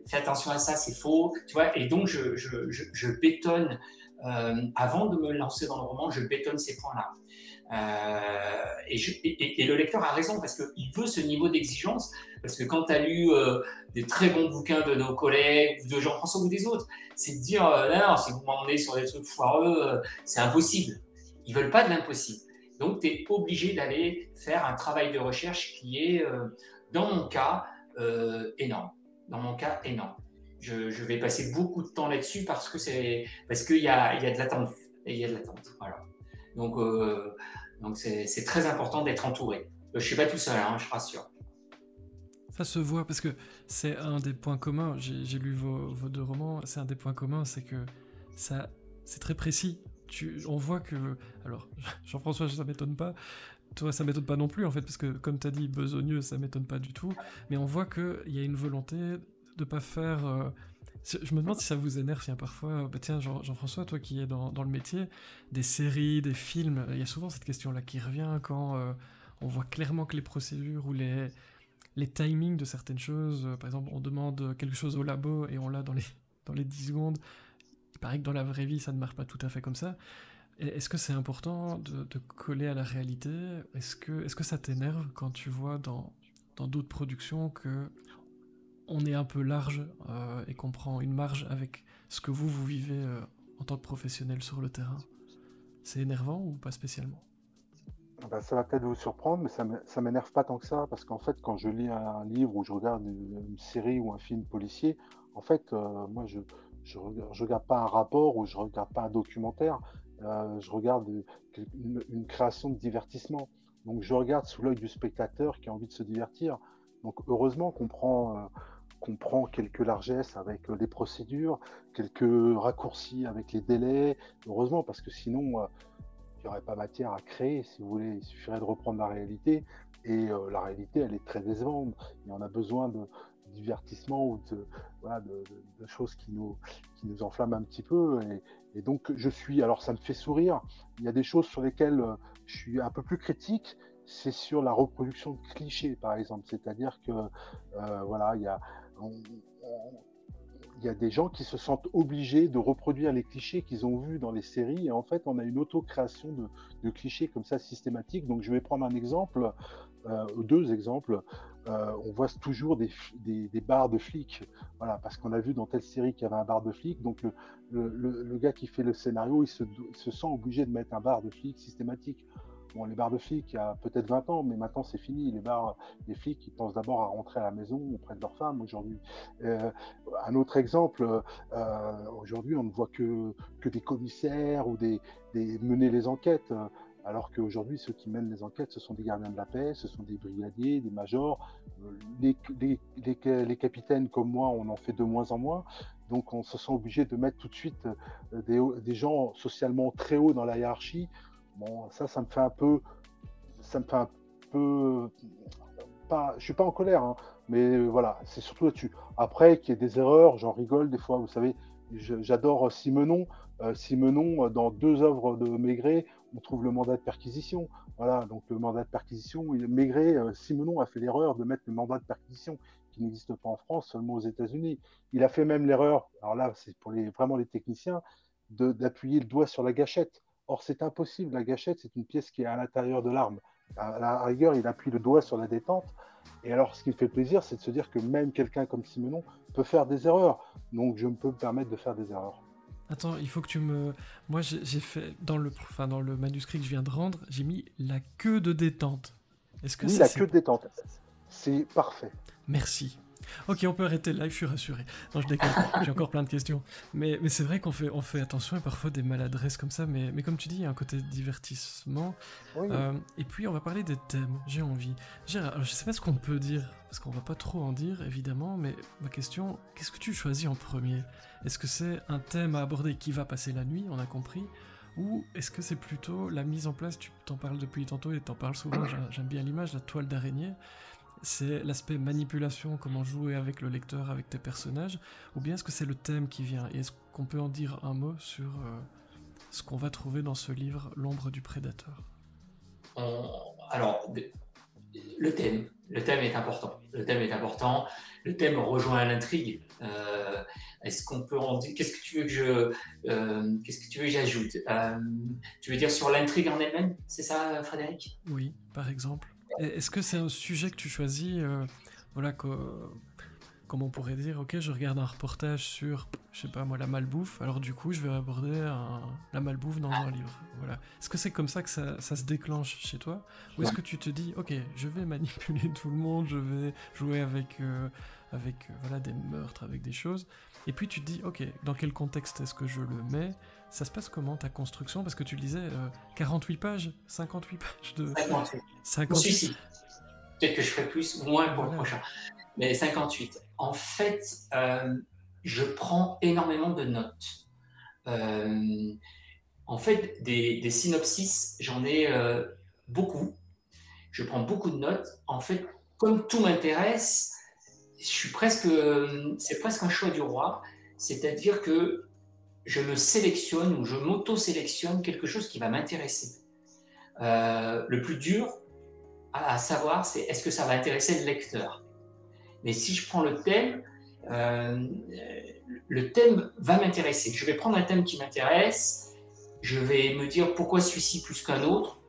fais attention à ça, c'est faux, tu vois. Et donc je bétonne avant de me lancer dans le roman, je bétonne ces points-là. Et le lecteur a raison parce qu'il veut ce niveau d'exigence, parce que quand tu as lu des très bons bouquins de nos collègues, de Jean-François ou des autres, c'est de dire non, si vous m'emmenez sur des trucs foireux, c'est impossible. Ils veulent pas de l'impossible. Donc, tu es obligé d'aller faire un travail de recherche qui est, dans mon cas, énorme. Dans mon cas, énorme. Je vais passer beaucoup de temps là-dessus parce qu'il y a de l'attendu. et il y a de l'attente. Voilà. Donc c'est très important d'être entouré. Je ne suis pas tout seul, hein, je rassure. Ça se voit parce que c'est un des points communs. J'ai lu vos deux romans. C'est un des points communs, c'est que ça, c'est très précis. On voit que, alors Jean-François, ça m'étonne pas. Toi, ça m'étonne pas non plus en fait, parce que comme tu as dit, besogneux, ça m'étonne pas du tout. Mais on voit qu'il y a une volonté de pas faire. Je me demande si ça vous énerve, parfois. Bah tiens, Jean-François, toi qui es dans le métier, des séries, des films, il y a souvent cette question-là qui revient quand on voit clairement que les procédures ou les timings de certaines choses, par exemple, on demande quelque chose au labo et on l'a dans les 10 secondes. Il paraît que dans la vraie vie, ça ne marche pas tout à fait comme ça. Est-ce que c'est important de coller à la réalité? Est-ce que ça t'énerve quand tu vois dans d'autres productions que on est un peu large et qu'on prend une marge avec ce que vous vivez en tant que professionnel sur le terrain? C'est énervant ou pas spécialement? Ben, ça va peut-être vous surprendre, mais ça m'énerve pas tant que ça, parce qu'en fait, quand je lis un livre ou je regarde une série ou un film policier, en fait, moi, je regarde pas un rapport ou je regarde pas un documentaire, je regarde une création de divertissement. Donc, je regarde sous l'œil du spectateur qui a envie de se divertir. Donc, heureusement qu'on prend quelques largesses avec les procédures, quelques raccourcis avec les délais. Heureusement, parce que sinon, il n'y aurait pas matière à créer, si vous voulez. Il suffirait de reprendre la réalité. Et la réalité, elle est très décevante. Et on a besoin de divertissement ou voilà, de choses qui nous enflamment un petit peu. Et donc, alors ça me fait sourire. Il y a des choses sur lesquelles je suis un peu plus critique. C'est sur la reproduction de clichés, par exemple. C'est-à-dire que, voilà, on, il y a des gens qui se sentent obligés de reproduire les clichés qu'ils ont vus dans les séries. Et en fait, on a une auto-création de clichés comme ça systématique. Donc, je vais prendre un exemple, deux exemples. On voit toujours des bars de flics. Voilà, parce qu'on a vu dans telle série qu'il y avait un bar de flics. Donc, le gars qui fait le scénario, il se sent obligé de mettre un bar de flics systématique. Bon, les bars de flics, il y a peut-être 20 ans, mais maintenant c'est fini. Les flics, ils pensent d'abord à rentrer à la maison auprès de leur femme aujourd'hui. Un autre exemple, aujourd'hui, on ne voit que des commissaires ou des mener les enquêtes, alors qu'aujourd'hui, ceux qui mènent les enquêtes, ce sont des gardiens de la paix, ce sont des brigadiers, des majors. Les capitaines comme moi, on en fait de moins en moins. Donc, on se sent obligé de mettre tout de suite des gens socialement très hauts dans la hiérarchie. Bon, ça me fait un peu, pas, je suis pas en colère, hein, mais voilà, c'est surtout là-dessus. Après, qu'il y ait des erreurs, j'en rigole des fois, vous savez, j'adore Simenon. Simenon, dans deux œuvres de Maigret, on trouve le mandat de perquisition. Voilà, donc le mandat de perquisition, Maigret, Simenon a fait l'erreur de mettre le mandat de perquisition, qui n'existe pas en France, seulement aux États-Unis. Il a fait même l'erreur, alors là, c'est pour vraiment les techniciens, d'appuyer le doigt sur la gâchette. Or, c'est impossible. La gâchette, c'est une pièce qui est à l'intérieur de l'arme. À la rigueur, il appuie le doigt sur la détente. Et alors, ce qui me fait plaisir, c'est de se dire que même quelqu'un comme Simenon peut faire des erreurs. Donc, je peux me permettre de faire des erreurs. Attends, il faut que tu me... Moi, j'ai fait... Dans le manuscrit que je viens de rendre, j'ai mis la queue de détente. Est-ce que oui, ça, la queue de détente. C'est parfait. Merci. Ok, on peut arrêter là, je suis rassuré. Non, je déconne, j'ai encore plein de questions. Mais c'est vrai qu'on fait attention et parfois des maladresses comme ça, mais comme tu dis, il y a un côté divertissement. Oui. Et puis, on va parler des thèmes, j'ai envie. Alors, je sais pas ce qu'on peut dire, parce qu'on va pas trop en dire, évidemment, mais ma question, qu'est-ce que tu choisis en premier? Est-ce que c'est un thème à aborder qui va passer la nuit, on a compris? Ou est-ce que c'est plutôt la mise en place, tu t'en parles depuis tantôt et t'en parles souvent, j'aime bien l'image, la toile d'araignée, c'est l'aspect manipulation, comment jouer avec le lecteur, avec tes personnages, ou bien est-ce que c'est le thème qui vient? Et est-ce qu'on peut en dire un mot sur ce qu'on va trouver dans ce livre, L'ombre du prédateur? Alors, le thème est important. Le thème rejoint l'intrigue. Est-ce qu'on peut en dire? Qu'est-ce que tu veux que j'ajoute? Tu veux dire sur l'intrigue en elle-même? C'est ça, Frédéric? Oui, par exemple. Est-ce que c'est un sujet que tu choisis, voilà, comme on pourrait dire, ok, je regarde un reportage sur, je sais pas moi, la malbouffe, alors du coup, je vais aborder la malbouffe dans un livre, voilà. Est-ce que c'est comme ça que ça se déclenche chez toi? Ou est-ce que tu te dis, ok, je vais manipuler tout le monde, je vais jouer avec voilà, des meurtres, avec des choses, et puis tu te dis, ok, dans quel contexte est-ce que je le mets? Ça se passe comment ta construction? Parce que tu le disais, 48 pages, 58 pages de... 58. 58. Si. Peut-être que je ferai plus ou moins pour le Voilà. prochain. Mais 58. En fait, je prends énormément de notes. En fait, des synopsis, j'en ai beaucoup. Je prends beaucoup de notes. En fait, comme tout m'intéresse, c'est presque un choix du roi. C'est-à-dire que je me sélectionne ou je m'auto-sélectionne quelque chose qui va m'intéresser. Le plus dur à savoir, c'est est-ce que ça va intéresser le lecteur. Mais si je prends le thème va m'intéresser. Je vais prendre un thème qui m'intéresse, je vais me dire pourquoi celui-ci plus qu'un autre.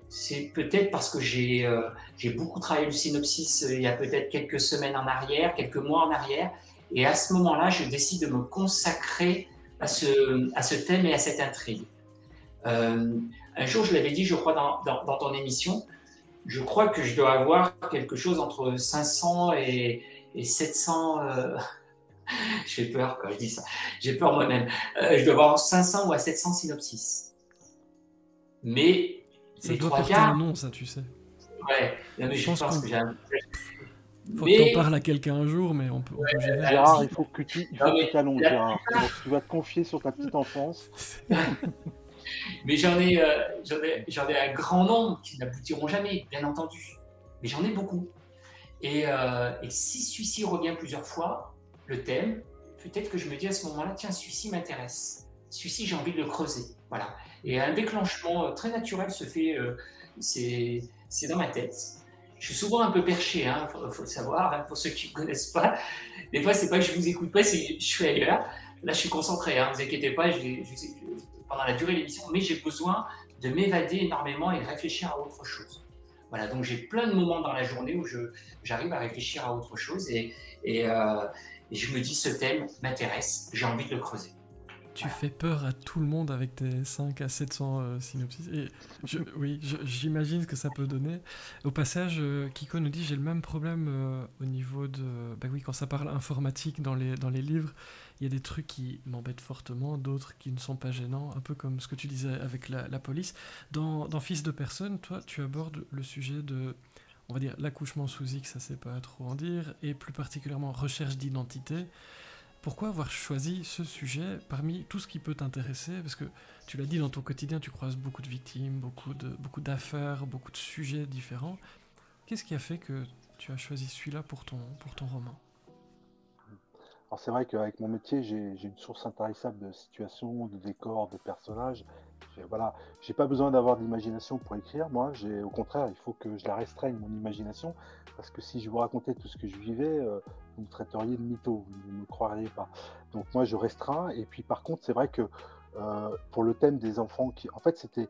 C'est peut-être parce que j'ai beaucoup travaillé le synopsis il y a peut-être quelques semaines en arrière, quelques mois en arrière, et à ce moment-là, je décide de me consacrer à ce thème et à cette intrigue. Un jour, je l'avais dit, je crois, dans ton émission, je crois que je dois avoir quelque chose entre 500 et 700... j'ai peur quand je dis ça. J'ai peur moi-même. Je dois avoir 500 ou à 700 synopsis. Mais ça les doit trois porter quarts... un nom, ça, tu sais. Ouais, mais je pense que j'ai un... Faut que t'en parles à quelqu'un un jour, mais on peut gérer. Gérard, il faut que tu t'allonges, Gérard. Tu vas te confier sur ta petite enfance. Mais j'en ai un grand nombre qui n'aboutiront jamais, bien entendu. Mais j'en ai beaucoup. Et si celui-ci revient plusieurs fois, le thème, peut-être que je me dis à ce moment-là, tiens, celui-ci m'intéresse. Celui-ci, j'ai envie de le creuser. Voilà. Et un déclenchement très naturel se fait, c'est dans ma tête. Je suis souvent un peu perché, hein, faut le savoir, hein, pour ceux qui ne connaissent pas. Des fois, c'est pas que je vous écoute pas, c'est que je suis ailleurs. Là, je suis concentré, hein, ne vous inquiétez pas, pendant la durée de l'émission, mais j'ai besoin de m'évader énormément et réfléchir à autre chose. Voilà, donc j'ai plein de moments dans la journée où j'arrive à réfléchir à autre chose et je me dis, ce thème m'intéresse, j'ai envie de le creuser. Tu fais peur à tout le monde avec tes 5 à 700 synopsis. Et j'imagine ce que ça peut donner. Au passage, Kiko nous dit, j'ai le même problème au niveau de... Bah oui, quand ça parle informatique dans les livres, il y a des trucs qui m'embêtent fortement, d'autres qui ne sont pas gênants, un peu comme ce que tu disais avec la police. Dans Fils de personne, toi, tu abordes le sujet de, on va dire, l'accouchement sous X, ça c'est pas trop en dire, et plus particulièrement recherche d'identité. Pourquoi avoir choisi ce sujet parmi tout ce qui peut t'intéresser? Parce que tu l'as dit, dans ton quotidien, tu croises beaucoup de victimes, beaucoup d'affaires, beaucoup de sujets différents. Qu'est-ce qui a fait que tu as choisi celui-là pour ton roman? Alors c'est vrai qu'avec mon métier, j'ai une source intarissable de situations, de décors, de personnages. Voilà, j'ai pas besoin d'avoir d'imagination pour écrire. Moi, au contraire, il faut que je la restreigne, mon imagination, parce que si je vous racontais tout ce que je vivais, vous me traiteriez de mytho, vous ne me croiriez pas. Donc moi, je restreins. Et puis par contre, c'est vrai que pour le thème des enfants en fait, c'était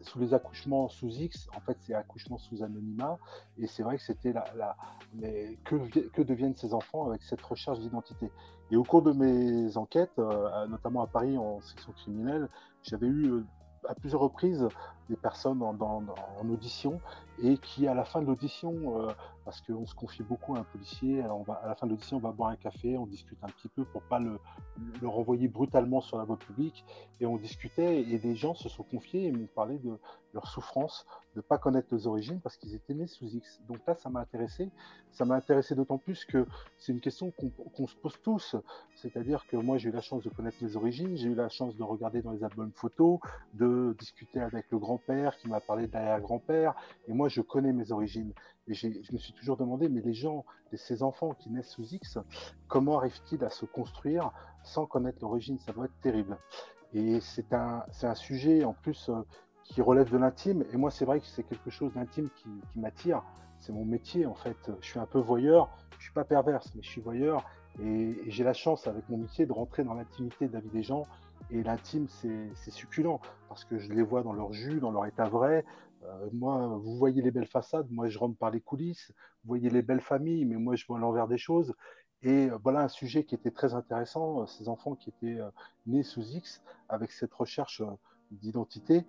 sous les accouchements sous X, en fait, c'est accouchement sous anonymat. Et c'est vrai que c'était mais que deviennent ces enfants avec cette recherche d'identité? Et au cours de mes enquêtes, notamment à Paris en section criminelle, j'avais eu à plusieurs reprises des personnes en audition et qui, à la fin de l'audition, parce qu'on se confie beaucoup à un policier, alors à la fin de l'audition, on va boire un café, on discute un petit peu pour pas le renvoyer brutalement sur la voie publique, et on discutait, et des gens se sont confiés et m'ont parlé de leur souffrance de ne pas connaître leurs origines parce qu'ils étaient nés sous X. Donc là, ça m'a intéressé. Ça m'a intéressé d'autant plus que c'est une question qu'on se pose tous. C'est-à-dire que moi, j'ai eu la chance de connaître mes origines, j'ai eu la chance de regarder dans les albums photos, de discuter avec le grand-père qui m'a parlé de l'arrière-grand-père, et moi, je connais mes origines. Et je me suis toujours demandé, mais les gens, ces enfants qui naissent sous X, comment arrivent-ils à se construire sans connaître l'origine? Ça doit être terrible. Et c'est un sujet, en plus, qui relève de l'intime. Et moi, c'est vrai que c'est quelque chose d'intime qui m'attire. C'est mon métier, en fait. Je suis un peu voyeur. Je suis pas perverse, mais je suis voyeur. Et j'ai la chance, avec mon métier, de rentrer dans l'intimité de la vie des gens. Et l'intime, c'est succulent, parce que je les vois dans leur jus, dans leur état vrai. Moi, vous voyez les belles façades, moi, je rentre par les coulisses. Vous voyez les belles familles, mais moi, je vois l'envers des choses. Et voilà un sujet qui était très intéressant, ces enfants qui étaient nés sous X, avec cette recherche d'identité.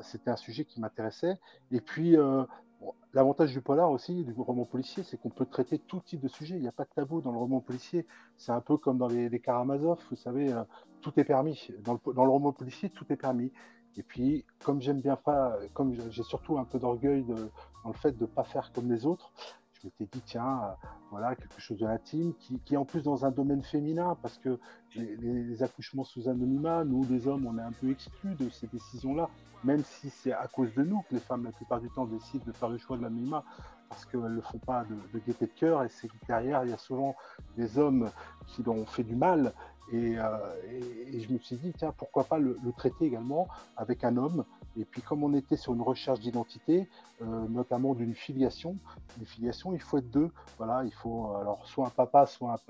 C'était un sujet qui m'intéressait. Et puis, bon, l'avantage du polar aussi, du roman policier, c'est qu'on peut traiter tout type de sujet. Il n'y a pas de tabou dans le roman policier. C'est un peu comme dans les Karamazov, vous savez, tout est permis. Dans le roman policier, tout est permis. Et puis, comme j'aime bien pas, comme j'ai surtout un peu d'orgueil dans le fait de ne pas faire comme les autres, je m'étais dit, tiens, voilà, quelque chose de l'intime, qui est en plus dans un domaine féminin, parce que les accouchements sous anonymat, nous, les hommes, on est un peu exclus de ces décisions-là, même si c'est à cause de nous que les femmes, la plupart du temps, décident de faire le choix de l'anonymat, parce qu'elles ne le font pas de gaieté de cœur, et c'est que derrière, il y a souvent des hommes qui l'ont fait du mal, et je me suis dit, tiens, pourquoi pas le traiter également avec un homme. Et puis, comme on était sur une recherche d'identité, notamment d'une filiation, une filiation, il faut être deux. Voilà, il faut alors soit un papa, soit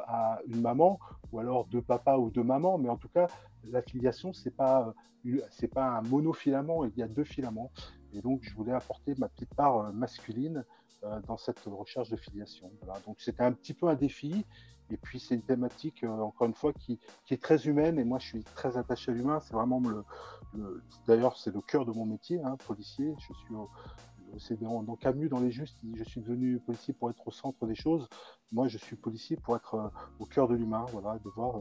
une maman, ou alors deux papas ou deux mamans. Mais en tout cas, la filiation, c'est pas un monofilament, il y a deux filaments. Et donc, je voulais apporter ma petite part masculine dans cette recherche de filiation. Voilà. Donc, c'était un petit peu un défi. Et puis, c'est une thématique, encore une fois, qui est très humaine. Et moi, je suis très attaché à l'humain. C'est vraiment d'ailleurs, c'est le cœur de mon métier, hein, policier. C'est dans Camus, dans Les Justes, je suis devenu policier pour être au centre des choses. Moi, je suis policier pour être au cœur de l'humain, voilà, de voir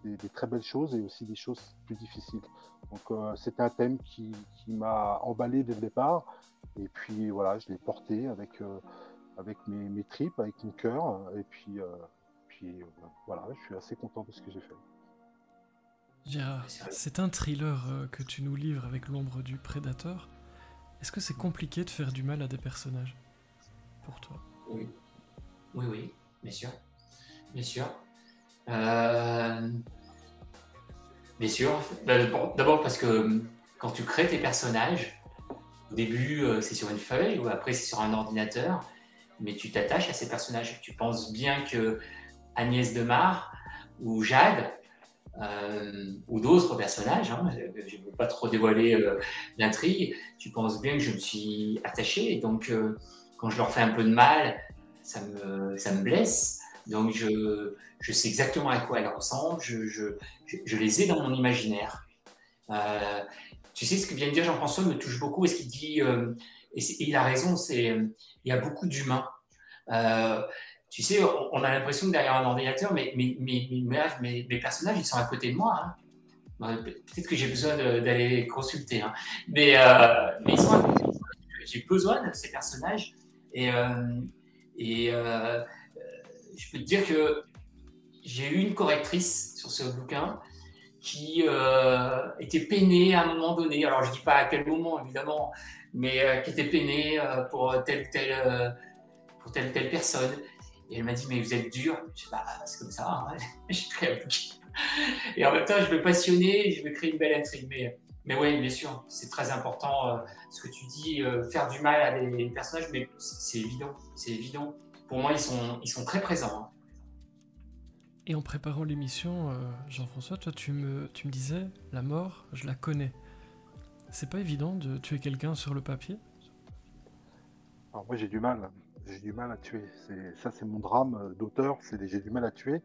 des très belles choses et aussi des choses plus difficiles. Donc, c'était un thème qui m'a emballé dès le départ. Et puis, voilà, je l'ai porté avec mes tripes, avec mon cœur. Et puis, voilà, je suis assez content de ce que j'ai fait. Gérard, c'est un thriller que tu nous livres avec L'ombre du prédateur. Est-ce que c'est compliqué de faire du mal à des personnages pour toi? Oui, bien sûr. Bien sûr. Bien sûr. D'abord parce que quand tu crées tes personnages, au début c'est sur une feuille ou après c'est sur un ordinateur, mais tu t'attaches à ces personnages. Tu penses bien que Agnès Demare ou Jade ou d'autres personnages, hein, je ne veux pas trop dévoiler l'intrigue, tu penses bien que je me suis attaché et donc quand je leur fais un peu de mal, ça me blesse. Donc je sais exactement à quoi elles ressemblent, je les ai dans mon imaginaire. Tu sais, ce que vient de dire Jean-François me touche beaucoup, et ce qu'il dit, et il a raison, il y a beaucoup d'humains. Tu sais, on a l'impression que derrière un ordinateur, mes personnages, ils sont à côté de moi. Hein. Peut-être que j'ai besoin d'aller consulter. Hein. Mais ils sont à côté de moi. J'ai besoin de ces personnages. Et je peux te dire que j'ai eu une correctrice sur ce bouquin qui était peinée à un moment donné. Alors, je ne dis pas à quel moment, évidemment, mais qui était peinée pour telle ou telle personne. Et elle m'a dit, mais vous êtes dur. Je dis, bah, c'est comme ça. Hein. J'ai créé un bouquin. Et en même temps, je veux passionner, je veux créer une belle intrigue. Mais oui, bien sûr, c'est très important ce que tu dis, faire du mal à des personnages, mais c'est évident. C'est évident. Pour moi, ils sont très présents. Hein. Et en préparant l'émission, Jean-François, toi, tu me disais, la mort, je la connais. C'est pas évident de tuer quelqu'un sur le papier? Alors moi, j'ai du mal à tuer. C'est mon drame d'auteur, j'ai du mal à tuer.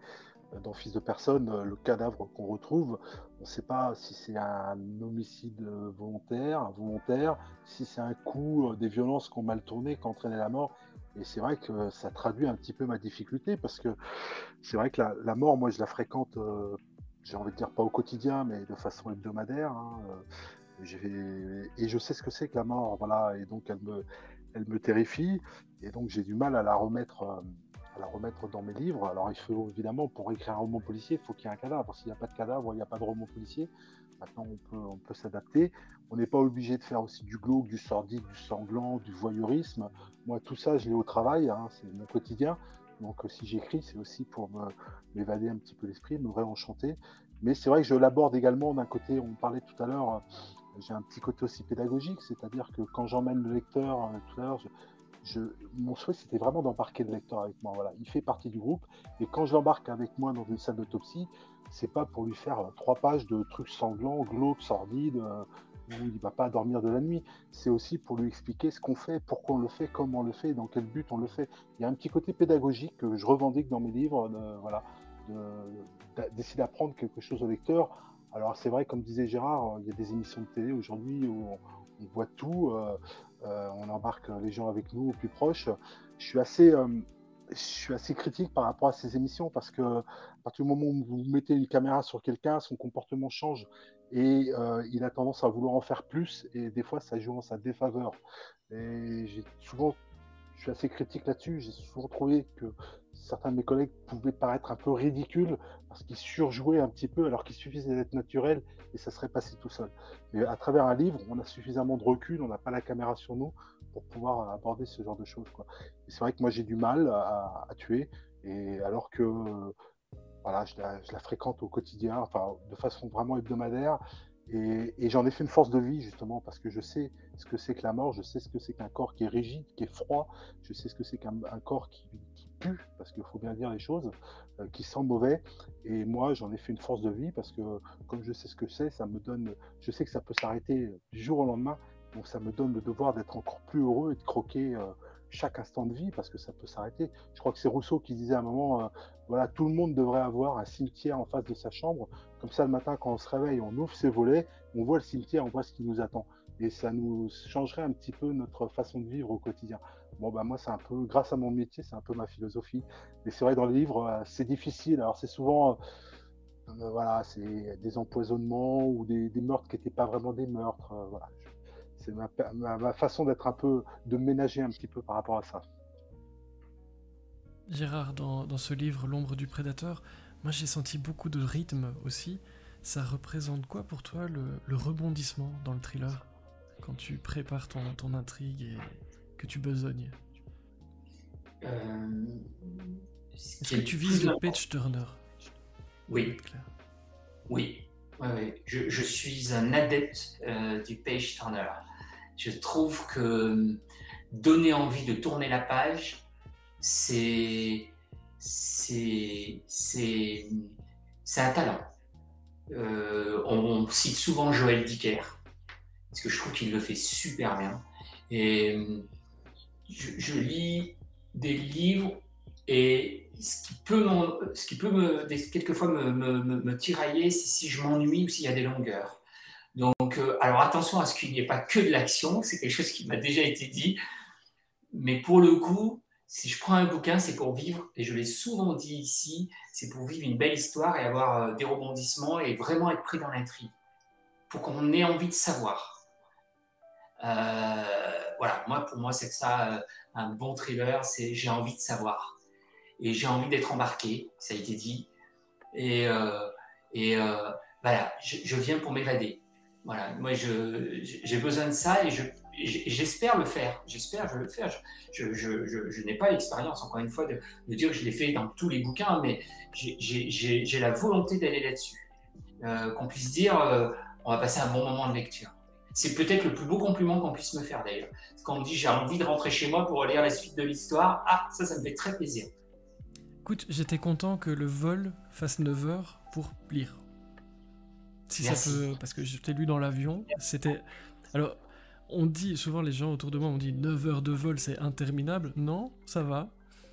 Dans Fils de personne, le cadavre qu'on retrouve, on ne sait pas si c'est un homicide volontaire, involontaire, si c'est un coup, des violences qui ont mal tourné, qui ont entraîné la mort. Et c'est vrai que ça traduit un petit peu ma difficulté, parce que c'est vrai que la mort, moi, je la fréquente, j'ai envie de dire pas au quotidien, mais de façon hebdomadaire. Hein, et je sais ce que c'est que la mort, voilà. Et donc elle me terrifie, et donc j'ai du mal à la remettre dans mes livres. Alors il faut évidemment, pour écrire un roman policier, il faut qu'il y ait un cadavre. S'il n'y a pas de cadavre, il n'y a pas de roman policier. Maintenant, on peut s'adapter. On n'est pas obligé de faire aussi du glauque, du sordide, du sanglant, du voyeurisme. Moi, tout ça, je l'ai au travail, hein, c'est mon quotidien. Donc si j'écris, c'est aussi pour m'évader un petit peu l'esprit, me réenchanter. Mais c'est vrai que je l'aborde également d'un côté, on parlait tout à l'heure, j'ai un petit côté aussi pédagogique, c'est-à-dire que quand j'emmène le lecteur, tout à l'heure, mon souhait, c'était vraiment d'embarquer le lecteur avec moi. Voilà. Il fait partie du groupe. Et quand je l'embarque avec moi dans une salle d'autopsie, c'est pas pour lui faire 3 pages de trucs sanglants, glauques, sordides, où il ne va pas dormir de la nuit. C'est aussi pour lui expliquer ce qu'on fait, pourquoi on le fait, comment on le fait, dans quel but on le fait. Il y a un petit côté pédagogique que je revendique dans mes livres, d'essayer d'apprendre quelque chose au lecteur. Alors c'est vrai, comme disait Gérard, il y a des émissions de télé aujourd'hui où on voit tout, on embarque les gens avec nous au plus proche. Je suis assez je suis assez critique par rapport à ces émissions parce que à partir du moment où vous mettez une caméra sur quelqu'un, son comportement change et il a tendance à vouloir en faire plus et des fois ça joue en sa défaveur. Et je suis assez critique là-dessus. J'ai souvent trouvé que certains de mes collègues pouvaient paraître un peu ridicules parce qu'ils surjouaient un petit peu alors qu'il suffisait d'être naturel et ça serait passé tout seul. Mais à travers un livre, on a suffisamment de recul, on n'a pas la caméra sur nous pour pouvoir aborder ce genre de choses, quoi. Et c'est vrai que moi j'ai du mal à tuer, et alors que voilà, je la fréquente au quotidien, enfin de façon vraiment hebdomadaire, et j'en ai fait une force de vie justement parce que je sais ce que c'est que la mort, je sais ce que c'est qu'un corps qui est rigide, qui est froid, je sais ce que c'est qu'un corps qui pue, parce qu'il faut bien dire les choses, qui sent mauvais, et moi j'en ai fait une force de vie parce que comme je sais ce que c'est, ça me donne, je sais que ça peut s'arrêter du jour au lendemain, donc ça me donne le devoir d'être encore plus heureux et de croquer chaque instant de vie parce que ça peut s'arrêter. Je crois que c'est Rousseau qui disait à un moment, voilà, tout le monde devrait avoir un cimetière en face de sa chambre. Comme ça, le matin, quand on se réveille, on ouvre ses volets, on voit le cimetière, on voit ce qui nous attend. Et ça nous changerait un petit peu notre façon de vivre au quotidien. Bon, bah, moi, c'est un peu, grâce à mon métier, c'est un peu ma philosophie. Mais c'est vrai, dans le livre, c'est difficile. Alors, c'est souvent, voilà, c'est des empoisonnements ou des meurtres qui n'étaient pas vraiment des meurtres. Voilà. C'est ma façon d'être un peu, de ménager un petit peu par rapport à ça. Gérard, dans ce livre, L'ombre du prédateur, moi j'ai senti beaucoup de rythme aussi. Ça représente quoi pour toi le rebondissement dans le thriller quand tu prépares ton intrigue et que tu besognes? Euh, Est-ce que tu vises le page turner? Oui, oui, oui, oui. Je suis un adepte du page turner. Je trouve que donner envie de tourner la page, c'est c'est c'est c'est un talent. On cite souvent Joël Dicker parce que je trouve qu'il le fait super bien. Et je lis des livres et ce qui peut quelquefois me tirailler, c'est si je m'ennuie ou s'il y a des longueurs. Donc, alors attention à ce qu'il n'y ait pas que de l'action, c'est quelque chose qui m'a déjà été dit, mais pour le coup, si je prends un bouquin, c'est pour vivre, et je l'ai souvent dit ici, c'est pour vivre une belle histoire et avoir des rebondissements et vraiment être pris dans l'intrigue, pour qu'on ait envie de savoir. Voilà, pour moi, c'est ça, un bon thriller, c'est j'ai envie de savoir. Et j'ai envie d'être embarqué, ça a été dit. Et, euh, et voilà, je viens pour m'évader. Voilà, moi, j'ai besoin de ça et j'espère le faire. J'espère je le faire. Je n'ai pas l'expérience, encore une fois, de dire que je l'ai fait dans tous les bouquins, mais j'ai la volonté d'aller là-dessus. Qu'on puisse dire, on va passer un bon moment de lecture. C'est peut-être le plus beau compliment qu'on puisse me faire d'ailleurs. Quand on me dit j'ai envie de rentrer chez moi pour lire la suite de l'histoire, ça me fait très plaisir. Écoute, j'étais content que le vol fasse 9 heures pour lire. Si Merci. ça peut, parce que je t'ai lu dans l'avion, c'était... Alors, on dit, souvent les gens autour de moi, on dit 9 heures de vol, c'est interminable. Non, ça va.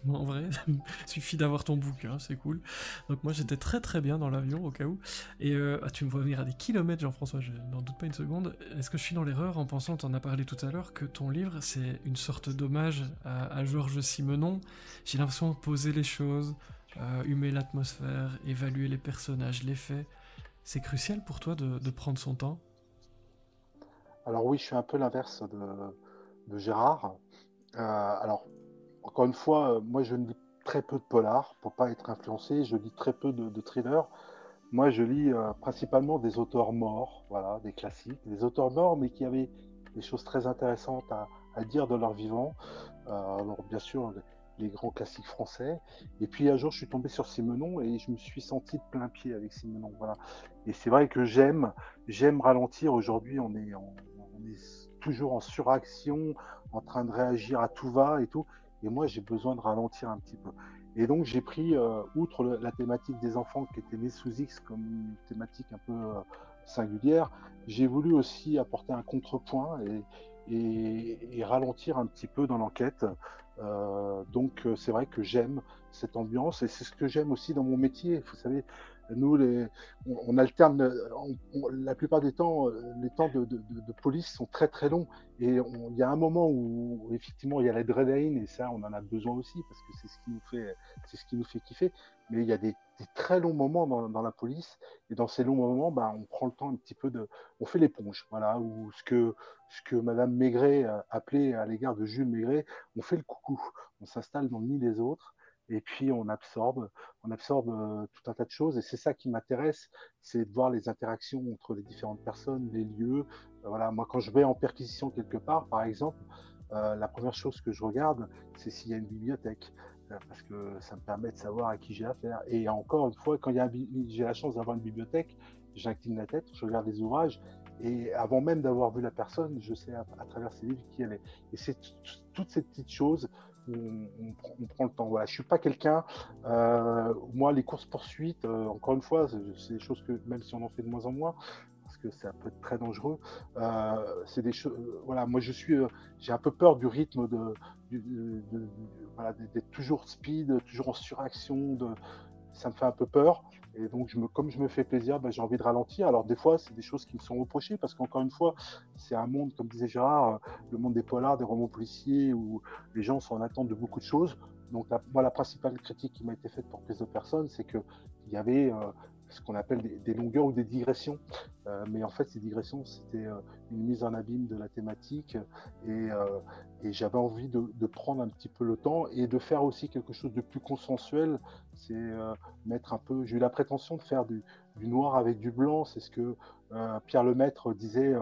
En vrai, il suffit d'avoir ton bouquin, c'est cool. Donc moi j'étais très très bien dans l'avion au cas où. Et tu me vois venir à des kilomètres, Jean-François, je n'en doute pas une seconde. Est-ce que je suis dans l'erreur en pensant, tu en as parlé tout à l'heure, que ton livre c'est une sorte d'hommage à Georges Simenon? J'ai l'impression de poser les choses, humer l'atmosphère, évaluer les personnages, les faits. C'est crucial pour toi de prendre son temps? Alors oui, je suis un peu l'inverse de Gérard. Alors, encore une fois, moi je lis très peu de polars pour pas être influencé, je lis très peu de thrillers. Moi je lis principalement des auteurs morts, voilà, des classiques, des auteurs morts mais qui avaient des choses très intéressantes à dire de leur vivant. Alors bien sûr, les grands classiques français. Et puis un jour je suis tombé sur Simenon et je me suis senti de plein pied avec Simenon, voilà. Et c'est vrai que j'aime ralentir. Aujourd'hui on est toujours en suraction, en train de réagir à tout va et tout. Et moi, j'ai besoin de ralentir un petit peu. Et donc, j'ai pris, outre la thématique des enfants qui étaient nés sous X comme une thématique un peu singulière, j'ai voulu aussi apporter un contrepoint et ralentir un petit peu dans l'enquête. Donc, c'est vrai que j'aime cette ambiance et c'est ce que j'aime aussi dans mon métier. Vous savez, Nous, on alterne, la plupart des temps, les temps de police sont très très longs. Et il y a un moment où effectivement il y a l'adrénaline et ça, on en a besoin aussi parce que c'est ce qui nous fait kiffer. Mais il y a des très longs moments dans la police et dans ces longs moments, bah, on prend le temps un petit peu on fait l'éponge, voilà, ou ce que Madame Maigret appelait à l'égard de Jules Maigret, on fait le coucou, on s'installe dans le nid des autres et puis on absorbe tout un tas de choses et c'est ça qui m'intéresse, c'est de voir les interactions entre les différentes personnes, les lieux. Voilà, moi quand je vais en perquisition quelque part, par exemple, la première chose que je regarde, c'est s'il y a une bibliothèque. Parce que ça me permet de savoir à qui j'ai affaire. Et encore une fois, quand j'ai la chance d'avoir une bibliothèque, j'incline la tête, je regarde les ouvrages, et avant même d'avoir vu la personne, je sais à travers ses livres qui elle est. Et c'est toutes ces petites choses où on prend le temps. Voilà, je suis pas quelqu'un. Moi, les courses poursuites, encore une fois, c'est des choses que même si on en fait de moins en moins, parce que ça peut être très dangereux. C'est des choses. Voilà, moi j'ai un peu peur du rythme voilà, d'être toujours speed, toujours en suraction. Ça me fait un peu peur. Et donc, comme je me fais plaisir, ben, j'ai envie de ralentir. Alors, des fois, c'est des choses qui me sont reprochées parce qu'encore une fois, c'est un monde, comme disait Gérard, le monde des polars, des romans policiers où les gens sont en attente de beaucoup de choses. Donc, moi, la principale critique qui m'a été faite pour Prise de Personne, c'est qu'il y avait ce qu'on appelle des longueurs ou des digressions. Mais en fait, ces digressions, c'était une mise en abîme de la thématique et, euh, et j'avais envie de prendre un petit peu le temps et de faire aussi quelque chose de plus consensuel. C'est mettre un peu. J'ai eu la prétention de faire du noir avec du blanc. C'est ce que Pierre Lemaitre disait.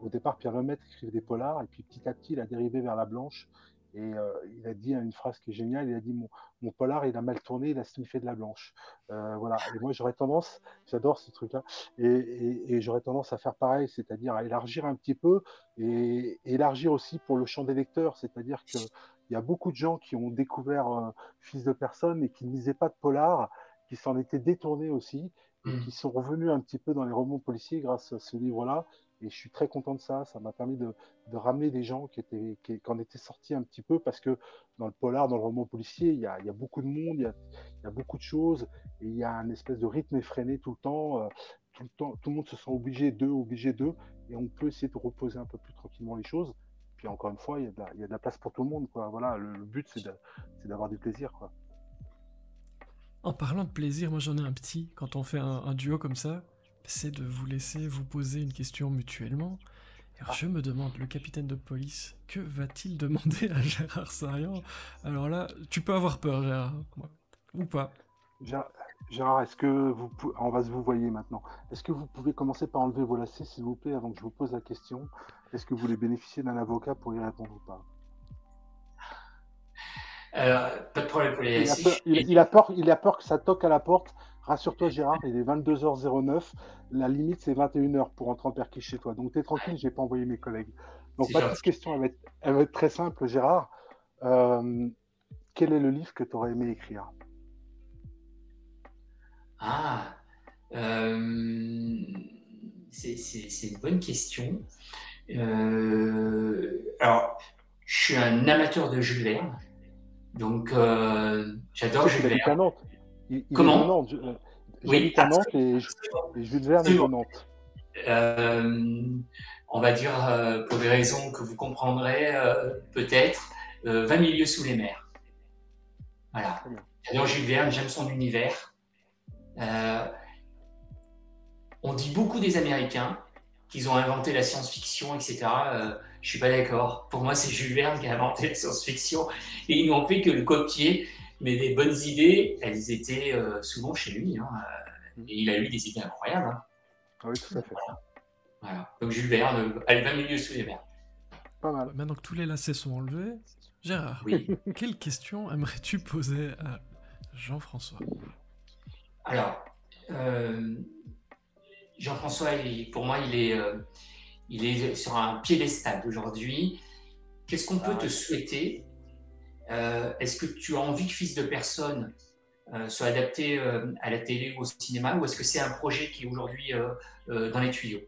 Au départ, Pierre Lemaitre écrivait des polars et puis petit à petit, il a dérivé vers la blanche. Et il a dit une phrase qui est géniale. Il a dit mon polar, il a mal tourné, il a sniffé de la blanche. Voilà. Et moi, j'aurais tendance, j'adore ce truc-là, et j'aurais tendance à faire pareil, c'est-à-dire à élargir un petit peu et élargir aussi pour le champ des lecteurs. C'est-à-dire que il y a beaucoup de gens qui ont découvert Fils de personne et qui ne lisaient pas de polar, qui s'en étaient détournés aussi et qui sont revenus un petit peu dans les romans policiers grâce à ce livre-là. Et je suis très content de ça. Ça m'a permis de ramener des gens qui en étaient sortis un petit peu parce que dans le polar, dans le roman policier, il y a beaucoup de monde, il y a beaucoup de choses et il y a un espèce de rythme effréné tout le temps. Tout le temps, tout le monde se sent obligé d'eux, et on peut essayer de reposer un peu plus tranquillement les choses. Puis encore une fois, il y a de la place pour tout le monde, quoi. Voilà, le but, c'est d'avoir du plaisir, quoi. En parlant de plaisir, moi j'en ai un petit, quand on fait un duo comme ça, c'est de vous laisser vous poser une question mutuellement. Alors je me demande, le capitaine de police, que va-t-il demander à Gérard Sarian? Alors là, tu peux avoir peur, Gérard, ou pas. Gérard, Gérard, est-ce que on va se vous voyer maintenant. Est-ce que vous pouvez commencer par enlever vos lacets, s'il vous plaît, avant que je vous pose la question? Est-ce que vous voulez bénéficier d'un avocat pour y répondre ou pas? Pas de problème pour les Il a assis. peur, il a peur que ça toque à la porte. Rassure-toi, Gérard, il est 22h09. La limite, c'est 21h pour entrer en perquis chez toi. Donc, t'es tranquille, j'ai pas envoyé mes collègues. Donc, C'est ma petite gentil. question, elle va être très simple, Gérard. Euh, Quel est le livre que tu aurais aimé écrire? Ah, euh, c'est une bonne question. Alors, je suis un amateur de Jules Verne, donc Tu j'adore sais qu'il Jules habite à Verne. Nantes. Il est de Comment? Nantes. Oui, J'habite à Nantes absolument. et Jules Verne est de Absolument. Nantes. Euh, on va dire, pour des raisons que vous comprendrez peut-être, 20 milieux sous les mers. Voilà. Très bien. J'adore Jules Verne, j'aime son univers. Euh, on dit beaucoup des Américains qu'ils ont inventé la science-fiction, etc. Je suis pas d'accord. Pour moi, c'est Jules Verne qui a inventé la science-fiction et ils n'ont fait que le copier. Mais les bonnes idées, elles étaient souvent chez lui. Hein. Mhm. Et il a eu des idées incroyables. Hein. Ah oui, tout à fait. Voilà. Donc Jules Verne, allez, 20 milieux sous les mers. Pas mal. Maintenant que tous les lacets sont enlevés, Gérard, Oui. quelle question aimerais-tu poser à Jean-François? Alors, euh, Jean-François, pour moi, il est sur un piédestal aujourd'hui. Qu'est-ce qu'on peut te Ah, souhaiter? Est-ce que tu as envie que Fils de personne soit adapté à la télé ou au cinéma, ou est-ce que c'est un projet qui est aujourd'hui dans les tuyaux?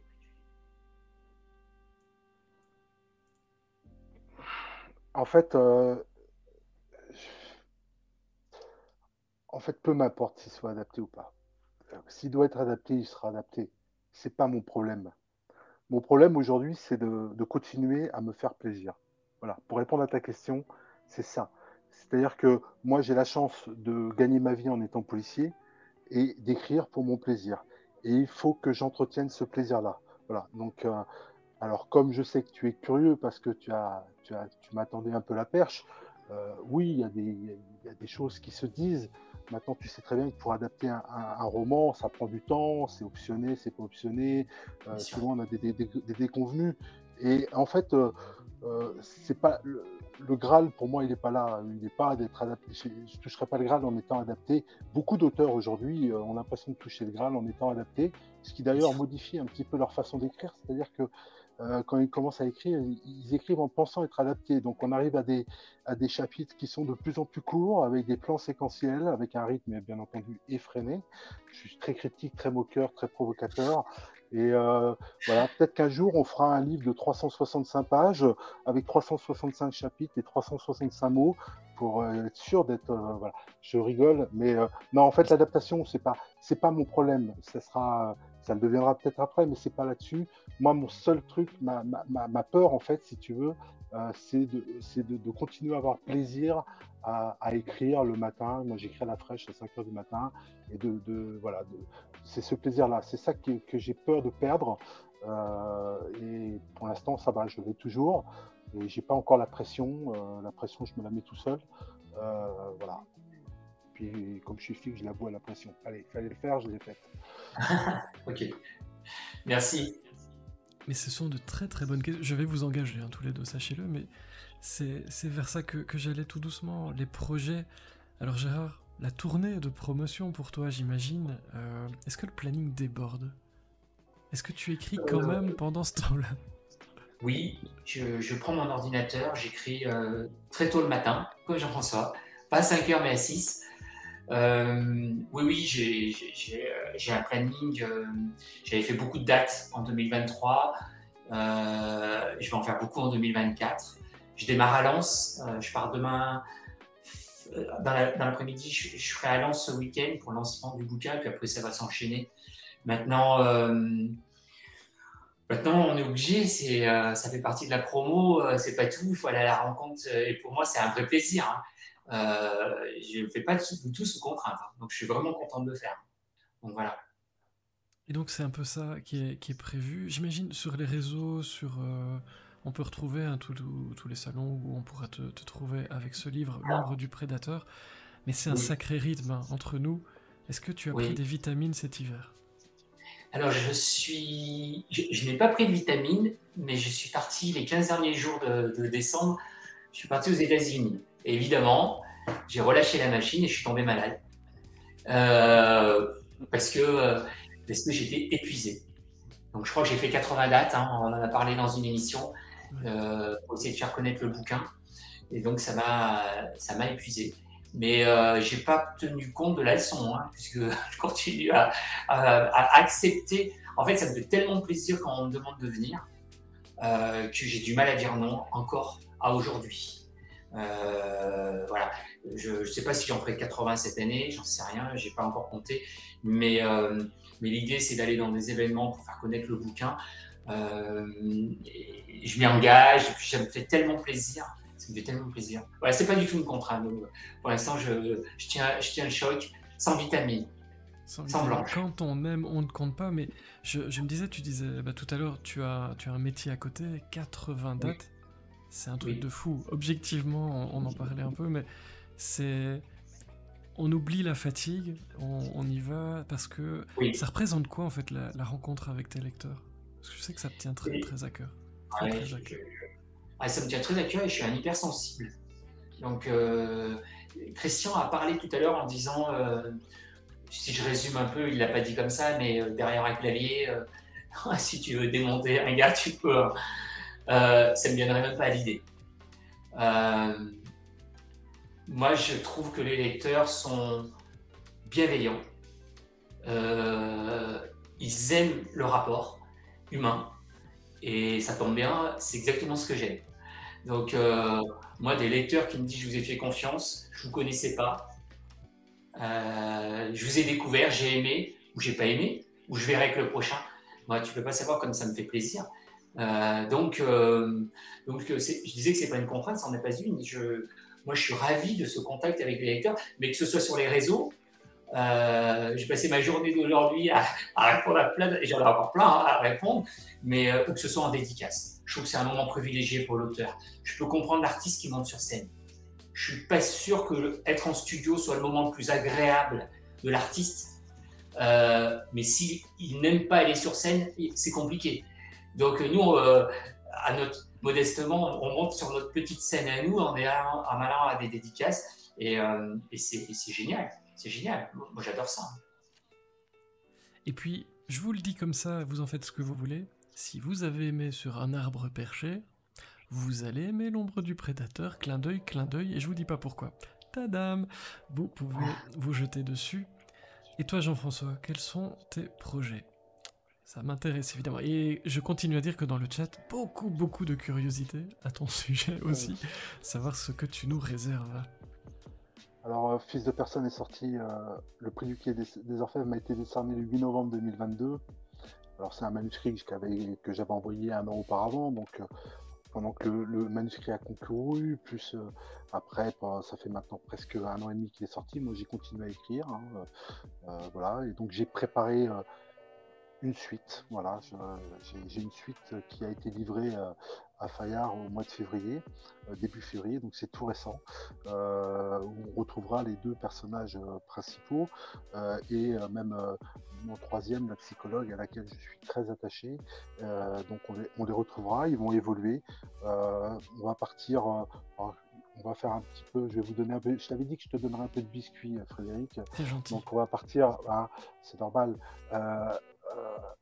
en fait, peu m'importe s'il soit adapté ou pas. s'il doit être adapté, il sera adapté. C'est pas mon problème. Mon problème aujourd'hui, c'est de continuer à me faire plaisir. Voilà. Pour répondre à ta question, c'est ça. C'est-à-dire que moi, j'ai la chance de gagner ma vie en étant policier et d'écrire pour mon plaisir. Et il faut que j'entretienne ce plaisir-là. Voilà. Donc, alors, comme je sais que tu es curieux parce que tu m'attendais un peu la perche, oui, il y a des choses qui se disent. Maintenant, tu sais très bien que pour adapter un roman, ça prend du temps, c'est optionné, c'est pas optionné. bien sûr. Souvent, on a des déconvenus. Et en fait, c'est pas le Graal pour moi, il n'est pas là. Il n'est pas d'être adapté. Je ne toucherai pas le Graal en étant adapté. Beaucoup d'auteurs aujourd'hui ont l'impression de toucher le Graal en étant adapté, ce qui d'ailleurs modifie un petit peu leur façon d'écrire. C'est-à-dire que quand ils commencent à écrire, ils écrivent en pensant être adaptés. Donc on arrive à des chapitres qui sont de plus en plus courts, avec des plans séquentiels, avec un rythme bien entendu effréné. Je suis très critique, très moqueur, très provocateur. Et voilà, peut-être qu'un jour on fera un livre de 365 pages avec 365 chapitres et 365 mots pour être sûr d'être. Voilà, je rigole, mais non, en fait l'adaptation c'est pas mon problème. Ça le deviendra peut-être après, mais c'est pas là-dessus. Moi, mon seul truc, ma peur, en fait, si tu veux, c'est de continuer à avoir plaisir à écrire le matin. Moi, j'écris à la fraîche à 5 heures du matin. Et voilà, c'est ce plaisir-là. C'est ça que j'ai peur de perdre. Et pour l'instant, ça va, je l'ai toujours. Et j'ai pas encore la pression. La pression, je me la mets tout seul. Voilà. Puis, comme je suis flic, je l'avoue à la pression. Allez, il fallait le faire, je l'ai fait. Ok, merci. Mais ce sont de très très bonnes questions. Je vais vous engager tous les deux, sachez-le, mais c'est vers ça que j'allais tout doucement. Les projets. Alors Gérard, la tournée de promotion pour toi, j'imagine, est-ce que le planning déborde? Est-ce que tu écris quand même pendant ce temps-là? Oui, je prends mon ordinateur, j'écris très tôt le matin, comme Jean-François, pas à 5 heures mais à 6. Oui, j'ai un planning. J'avais fait beaucoup de dates en 2023. Je vais en faire beaucoup en 2024. Je démarre à Lens. Je pars demain. Dans l'après-midi, je serai à Lens ce week-end pour le lancement du bouquin. Puis après, ça va s'enchaîner. Maintenant, on est obligé. Ça fait partie de la promo. C'est pas tout. Il faut aller à la rencontre. Et pour moi, c'est un vrai plaisir. Hein. Je ne fais pas du tout sous contrainte, hein. Donc je suis vraiment content de le faire. Donc voilà. Et donc c'est un peu ça qui est prévu. J'imagine sur les réseaux, on peut retrouver tous les salons où on pourra te trouver avec ce livre, L'ombre du prédateur. Mais c'est un sacré rythme entre nous. Est-ce que tu as pris des vitamines cet hiver? Alors je n'ai pas pris de vitamines, mais je suis parti les 15 derniers jours de décembre. Je suis parti aux États-Unis. Et évidemment, j'ai relâché la machine et je suis tombé malade. Parce que j'étais épuisé. Donc je crois que j'ai fait 80 dates, hein, on en a parlé dans une émission, pour essayer de faire connaître le bouquin. Et donc ça m'a épuisé. Mais je n'ai pas tenu compte de la leçon, hein, puisque je continue à accepter. En fait, ça me fait tellement plaisir quand on me demande de venir que j'ai du mal à dire non encore à aujourd'hui. Voilà. Je ne sais pas si j'en ferai 80 cette année, j'en sais rien, je n'ai pas encore compté. Mais l'idée, c'est d'aller dans des événements pour faire connaître le bouquin. Je m'y engage, et puis ça me fait tellement plaisir. Ça me fait tellement plaisir. Voilà, c'est pas du tout une contrainte. Donc, pour l'instant, je tiens le choc sans vitamine. Sans blanche. Quand on aime, on ne compte pas. Mais je me disais, tu disais tout à l'heure, tu as un métier à côté, 80 dates. Oui. C'est un truc de fou. Objectivement, on en parlait un peu, mais on oublie la fatigue, on y va, parce que ça représente quoi en fait la rencontre avec tes lecteurs? Parce que je sais que ça te tient très, très à cœur. Ça me tient très à cœur et je suis un hypersensible. Donc, Christian a parlé tout à l'heure en disant, si je résume un peu, il ne l'a pas dit comme ça, mais derrière un clavier, si tu veux démonter un gars, tu peux. Ça ne me viendrait même pas à l'idée. Moi, je trouve que les lecteurs sont bienveillants. Ils aiment le rapport humain. Et ça tombe bien, c'est exactement ce que j'aime. Donc, moi, des lecteurs qui me disent « je vous ai fait confiance, je ne vous connaissais pas, je vous ai découvert, j'ai aimé, ou j'ai pas aimé, ou je verrai que le prochain. Moi, tu peux pas savoir comme ça me fait plaisir. Je disais que c'est pas une contrainte, c'en est pas une. Moi, je suis ravi de ce contact avec les lecteurs, mais que ce soit sur les réseaux. J'ai passé ma journée d'aujourd'hui à répondre à plein, et j'en ai encore plein à répondre, mais ou que ce soit en dédicace. Je trouve que c'est un moment privilégié pour l'auteur. Je peux comprendre l'artiste qui monte sur scène. Je suis pas sûr que être en studio soit le moment le plus agréable de l'artiste, mais s'il n'aime pas aller sur scène, c'est compliqué. Donc nous, modestement, on monte sur notre petite scène à nous, on est en allant à des dédicaces, et c'est génial. C'est génial, moi j'adore ça. Et puis, je vous le dis comme ça, vous en faites ce que vous voulez. Si vous avez aimé Sur un arbre perché, vous allez aimer L'ombre du prédateur, clin d'œil, et je vous dis pas pourquoi. Tadam! Vous pouvez vous jeter dessus. Et toi, Jean-François, quels sont tes projets? Ça m'intéresse évidemment. Et je continue à dire que dans le chat, beaucoup de curiosité à ton sujet aussi. Savoir ce que tu nous réserves. Alors, Fils de personne est sorti, le prix du Quai des Orfèvres m'a été décerné le 8 novembre 2022. Alors, c'est un manuscrit que j'avais envoyé 1 an auparavant, donc pendant que le manuscrit a concouru, plus après, ça fait maintenant presque 1 an et demi qu'il est sorti, moi j'ai continué à écrire, voilà, et donc j'ai préparé une suite, voilà, j'ai une suite qui a été livrée à Fayard au mois de février, début février, donc c'est tout récent, où on retrouvera les 2 personnages principaux et même mon troisième, la psychologue, à laquelle je suis très attaché. Donc on les retrouvera, ils vont évoluer. On va partir, on va faire un petit peu, je vais vous donner un peu, je t'avais dit que je te donnerais un peu de biscuit, Frédéric. C'est gentil. Donc on va partir, c'est normal.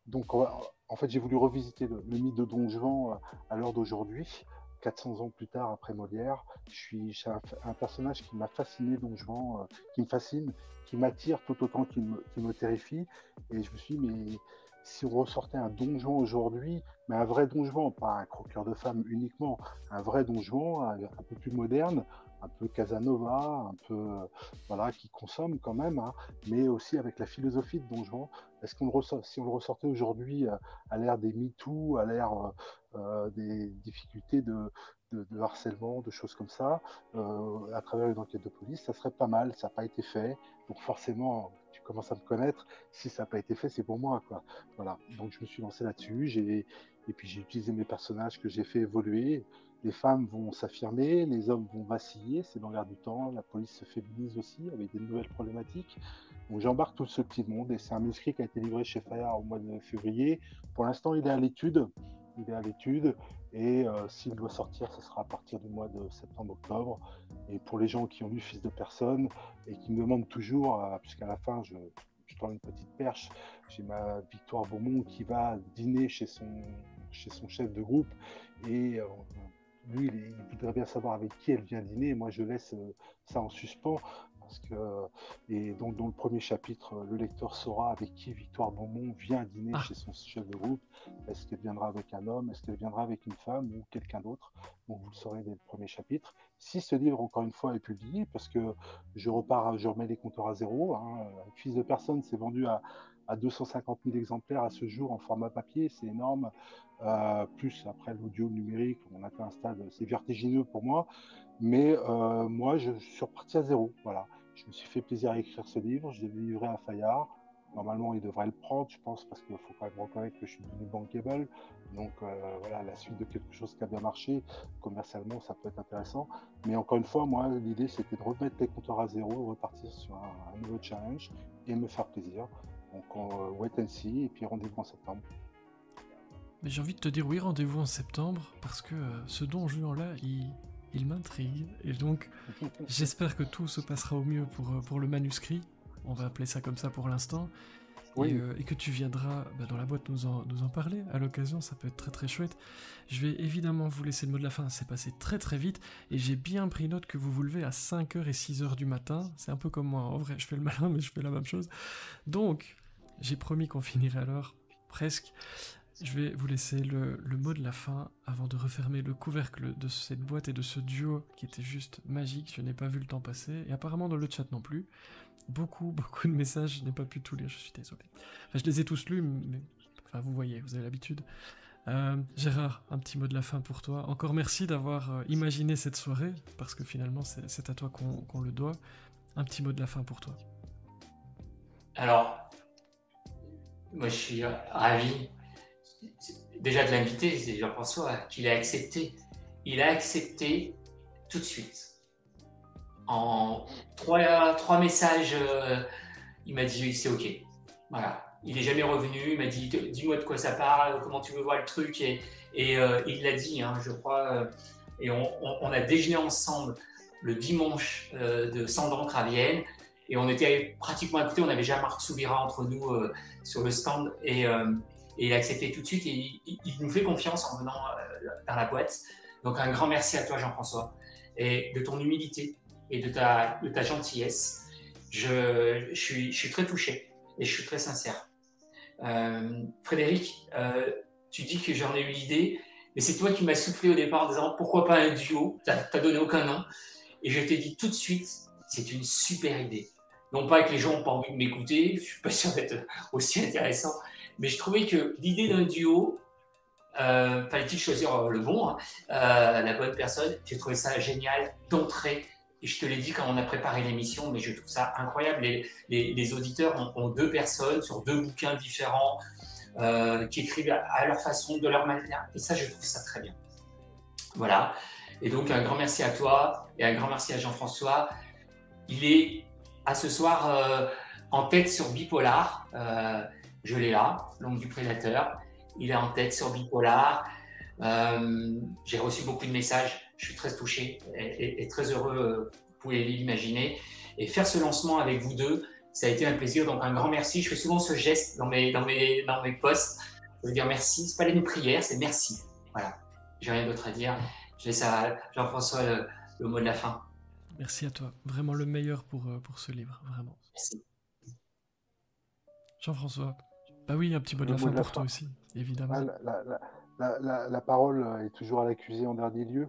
Donc en fait j'ai voulu revisiter le mythe de Don Juan à l'heure d'aujourd'hui, 400 ans plus tard après Molière. Je suis un personnage qui m'a fasciné, Don Juan, qui me fascine, qui m'attire tout autant qu'il me terrifie. Et je me suis dit, mais si on ressortait un Don Juan aujourd'hui, mais un vrai Don Juan, pas un croqueur de femmes uniquement, un vrai Don Juan un peu plus moderne, un peu Casanova, un peu voilà, qui consomme quand même, hein, mais aussi avec la philosophie de Don Juan. Est-ce qu'on si on le ressortait aujourd'hui à l'ère des MeToo, à l'ère des difficultés de harcèlement, de choses comme ça, à travers une enquête de police, ça serait pas mal. Ça n'a pas été fait, donc forcément, tu commences à me connaître. Si ça n'a pas été fait, c'est pour moi, quoi. Voilà. Donc je me suis lancé là-dessus. Et puis j'ai utilisé mes personnages que j'ai fait évoluer. Les femmes vont s'affirmer, les hommes vont vaciller, c'est dans l'air du temps, la police se féminise aussi avec des nouvelles problématiques. Donc j'embarque tout ce petit monde et c'est un manuscrit qui a été livré chez Fayard au mois de février. Pour l'instant, il est à l'étude. Et s'il doit sortir, ce sera à partir du mois de septembre-octobre. Et pour les gens qui ont lu Fils de personne et qui me demandent toujours, puisqu'à la fin, je tends une petite perche, j'ai ma Victoire Beaumont qui va dîner chez son chef de groupe et lui, il voudrait bien savoir avec qui elle vient dîner. Moi, je laisse ça en suspens. Et donc, dans le premier chapitre, le lecteur saura avec qui Victoire Beaumont vient dîner chez son chef de groupe. Est-ce qu'elle viendra avec un homme? Est-ce qu'elle viendra avec une femme ou quelqu'un d'autre? Donc, vous le saurez dès le premier chapitre. Si ce livre, encore une fois, est publié, parce que je remets les compteurs à zéro. Fils de personne s'est vendu à 250 000 exemplaires à ce jour en format papier, c'est énorme. Plus après l'audio numérique, on atteint un stade, c'est vertigineux pour moi. Mais moi, je suis reparti à zéro. Voilà. Je me suis fait plaisir à écrire ce livre. Je l'ai livré à Fayard. Normalement, il devrait le prendre, je pense, parce qu'il faut quand même reconnaître que je suis devenu bankable. Donc voilà, la suite de quelque chose qui a bien marché, commercialement, ça peut être intéressant. Mais encore une fois, moi, l'idée, c'était de remettre les compteurs à zéro, repartir sur un nouveau challenge et me faire plaisir. Donc wait and see, et puis rendez-vous en septembre. Mais j'ai envie de te dire oui, rendez-vous en septembre, parce que ce Don Juan-là, il m'intrigue, et donc j'espère que tout se passera au mieux pour le manuscrit, on va appeler ça comme ça pour l'instant, oui. Et que tu viendras dans la boîte nous en parler à l'occasion, ça peut être très très chouette. Je vais évidemment vous laisser le mot de la fin, c'est passé très très vite, et j'ai bien pris note que vous vous levez à 5h et 6h du matin, c'est un peu comme moi, en vrai je fais le malin mais je fais la même chose, donc j'ai promis qu'on finirait à l'heure, presque. Je vais vous laisser le mot de la fin avant de refermer le couvercle de cette boîte et de ce duo qui était juste magique. Je n'ai pas vu le temps passer et apparemment dans le chat non plus. Beaucoup de messages, je n'ai pas pu tout lire, je suis désolé. Enfin, je les ai tous lus, mais enfin, vous voyez, vous avez l'habitude. Gérard, un petit mot de la fin pour toi. Encore merci d'avoir imaginé cette soirée, parce que finalement c'est à toi qu'on le doit. Un petit mot de la fin pour toi. Alors, moi je suis ravi déjà de l'inviter, c'est Jean-François, qu'il a accepté. Il a accepté tout de suite. En trois messages, il m'a dit c'est ok. Voilà. Il n'est jamais revenu, il m'a dit dis-moi de quoi ça parle, comment tu veux voir le truc. Et il l'a dit, hein, je crois. Et on a déjeuné ensemble le dimanche de Sang d'encre à Vienne. Et on était pratiquement à côté, on avait déjà Marc Souvira entre nous sur le stand. Et il a accepté tout de suite. Et il nous fait confiance en venant dans la boîte. Donc un grand merci à toi Jean-François. Et de ton humilité et de ta gentillesse. Je suis très touché et je suis très sincère. Frédéric, tu dis que j'en ai eu l'idée, mais c'est toi qui m'as soufflé au départ en disant pourquoi pas un duo, t'as donné aucun nom, et je t'ai dit tout de suite, c'est une super idée. Non pas que les gens n'ont pas envie de m'écouter, je suis pas sûr d'être aussi intéressant, mais je trouvais que l'idée d'un duo, fallait-il choisir le bon, hein, la bonne personne, j'ai trouvé ça génial d'entrée. Et je te l'ai dit quand on a préparé l'émission, mais je trouve ça incroyable. Les auditeurs ont deux personnes sur deux bouquins différents qui écrivent à leur façon, de leur manière. Et ça, je trouve ça très bien. Voilà. Et donc, un grand merci à toi et un grand merci à Jean-François. Il est à ce soir en tête sur Bipolar. Je l'ai là, l'ombre du prédateur. Il est en tête sur Bipolar. J'ai reçu beaucoup de messages. Je suis très touché et très heureux, vous pouvez l'imaginer. Et faire ce lancement avec vous deux, ça a été un plaisir. Donc un grand merci. Je fais souvent ce geste dans mes posts. Je veux dire merci. C'est pas une prière, c'est merci. Voilà. J'ai rien d'autre à dire. Je laisse à Jean-François le mot de la fin. Merci à toi. Vraiment le meilleur pour ce livre. Vraiment. Merci. Jean-François. Bah oui, un petit mot de la fin pour toi aussi, évidemment. La parole est toujours à l'accusé en dernier lieu.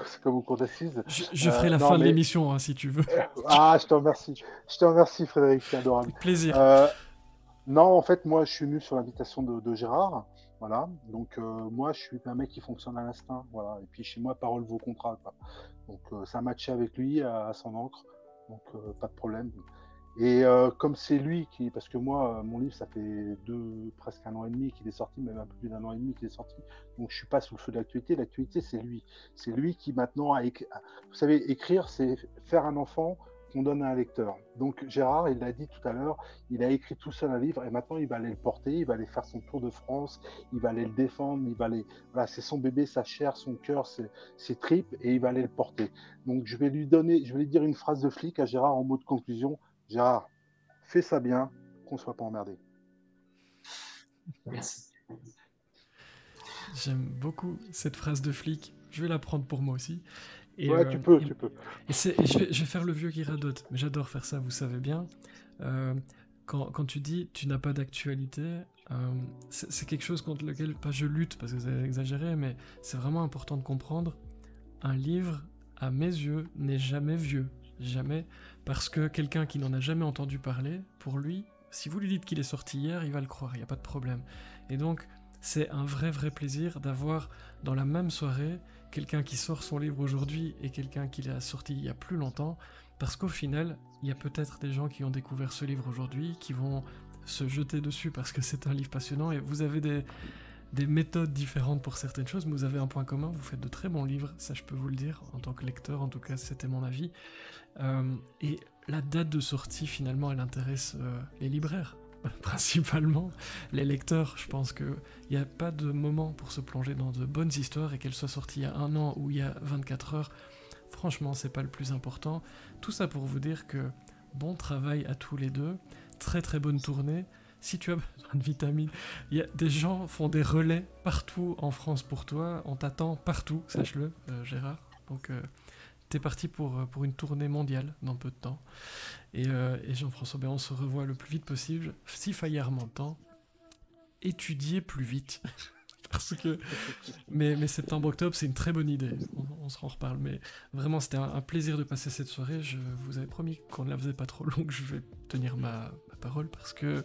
C'est comme au cours d'assises. Je ferai la fin de l'émission, hein, si tu veux. Ah, je te remercie. Je te remercie, Frédéric, c'est adorable. Avec plaisir. Non, en fait, moi, je suis venu sur l'invitation de Gérard. Voilà. Donc, moi, je suis un mec qui fonctionne à l'instinct. Voilà. Et puis, chez moi, parole vaut contrat, quoi. Donc, ça matchait avec lui à Sang d'encre. Donc, pas de problème. Et comme c'est lui qui, parce que moi, mon livre, ça fait presque 1 an et demi qu'il est sorti, même un peu plus d'1 an et demi qu'il est sorti. Donc je suis pas sous le feu de l'actualité. L'actualité, c'est lui. C'est lui qui maintenant a écrit. Vous savez, écrire, c'est faire un enfant qu'on donne à un lecteur. Donc Gérard, il l'a dit tout à l'heure, il a écrit tout seul un livre et maintenant il va aller le porter, il va aller faire son tour de France, il va aller le défendre, il va aller. Voilà, c'est son bébé, sa chair, son cœur, ses tripes et il va aller le porter. Donc je vais lui dire une phrase de flic à Gérard en mot de conclusion. Gérard, fais ça bien, qu'on ne soit pas emmerdé. Merci. J'aime beaucoup cette phrase de flic. Je vais la prendre pour moi aussi. Et, ouais, tu peux. Et je vais faire le vieux qui radote. Mais j'adore faire ça, vous savez bien. Quand tu dis tu n'as pas d'actualité, c'est quelque chose contre lequel, pas je lutte parce que c'est exagéré, mais c'est vraiment important de comprendre. Un livre, à mes yeux, n'est jamais vieux. Jamais. Parce que quelqu'un qui n'en a jamais entendu parler, pour lui, si vous lui dites qu'il est sorti hier, il va le croire, il n'y a pas de problème. Et donc, c'est un vrai plaisir d'avoir dans la même soirée quelqu'un qui sort son livre aujourd'hui et quelqu'un qui l'a sorti il y a plus longtemps, parce qu'au final, il y a peut-être des gens qui ont découvert ce livre aujourd'hui, qui vont se jeter dessus parce que c'est un livre passionnant, et vous avez des méthodes différentes pour certaines choses, mais vous avez un point commun, vous faites de très bons livres, ça je peux vous le dire, en tant que lecteur, en tout cas c'était mon avis. Et la date de sortie, finalement, elle intéresse les libraires, principalement. Les lecteurs, je pense qu'il n'y a pas de moment pour se plonger dans de bonnes histoires, et qu'elles soient sorties il y a 1 an ou il y a 24 heures, franchement, c'est pas le plus important. Tout ça pour vous dire que bon travail à tous les deux, très bonne tournée. Si tu as besoin de vitamines, des gens font des relais partout en France pour toi, on t'attend partout, sache-le, Gérard. Donc t'es parti pour une tournée mondiale dans peu de temps. Et Jean-François, on se revoit le plus vite possible, si faillièrement de temps. étudier plus vite. Parce que... Mais septembre-octobre, c'est une très bonne idée. On s'en reparle. Mais vraiment, c'était un plaisir de passer cette soirée. Je vous avais promis qu'on ne la faisait pas trop longue. Je vais tenir ma parole parce que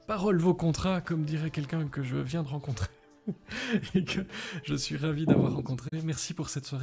parole vaut contrat, comme dirait quelqu'un que je viens de rencontrer et que je suis ravi d'avoir rencontré. Merci pour cette soirée.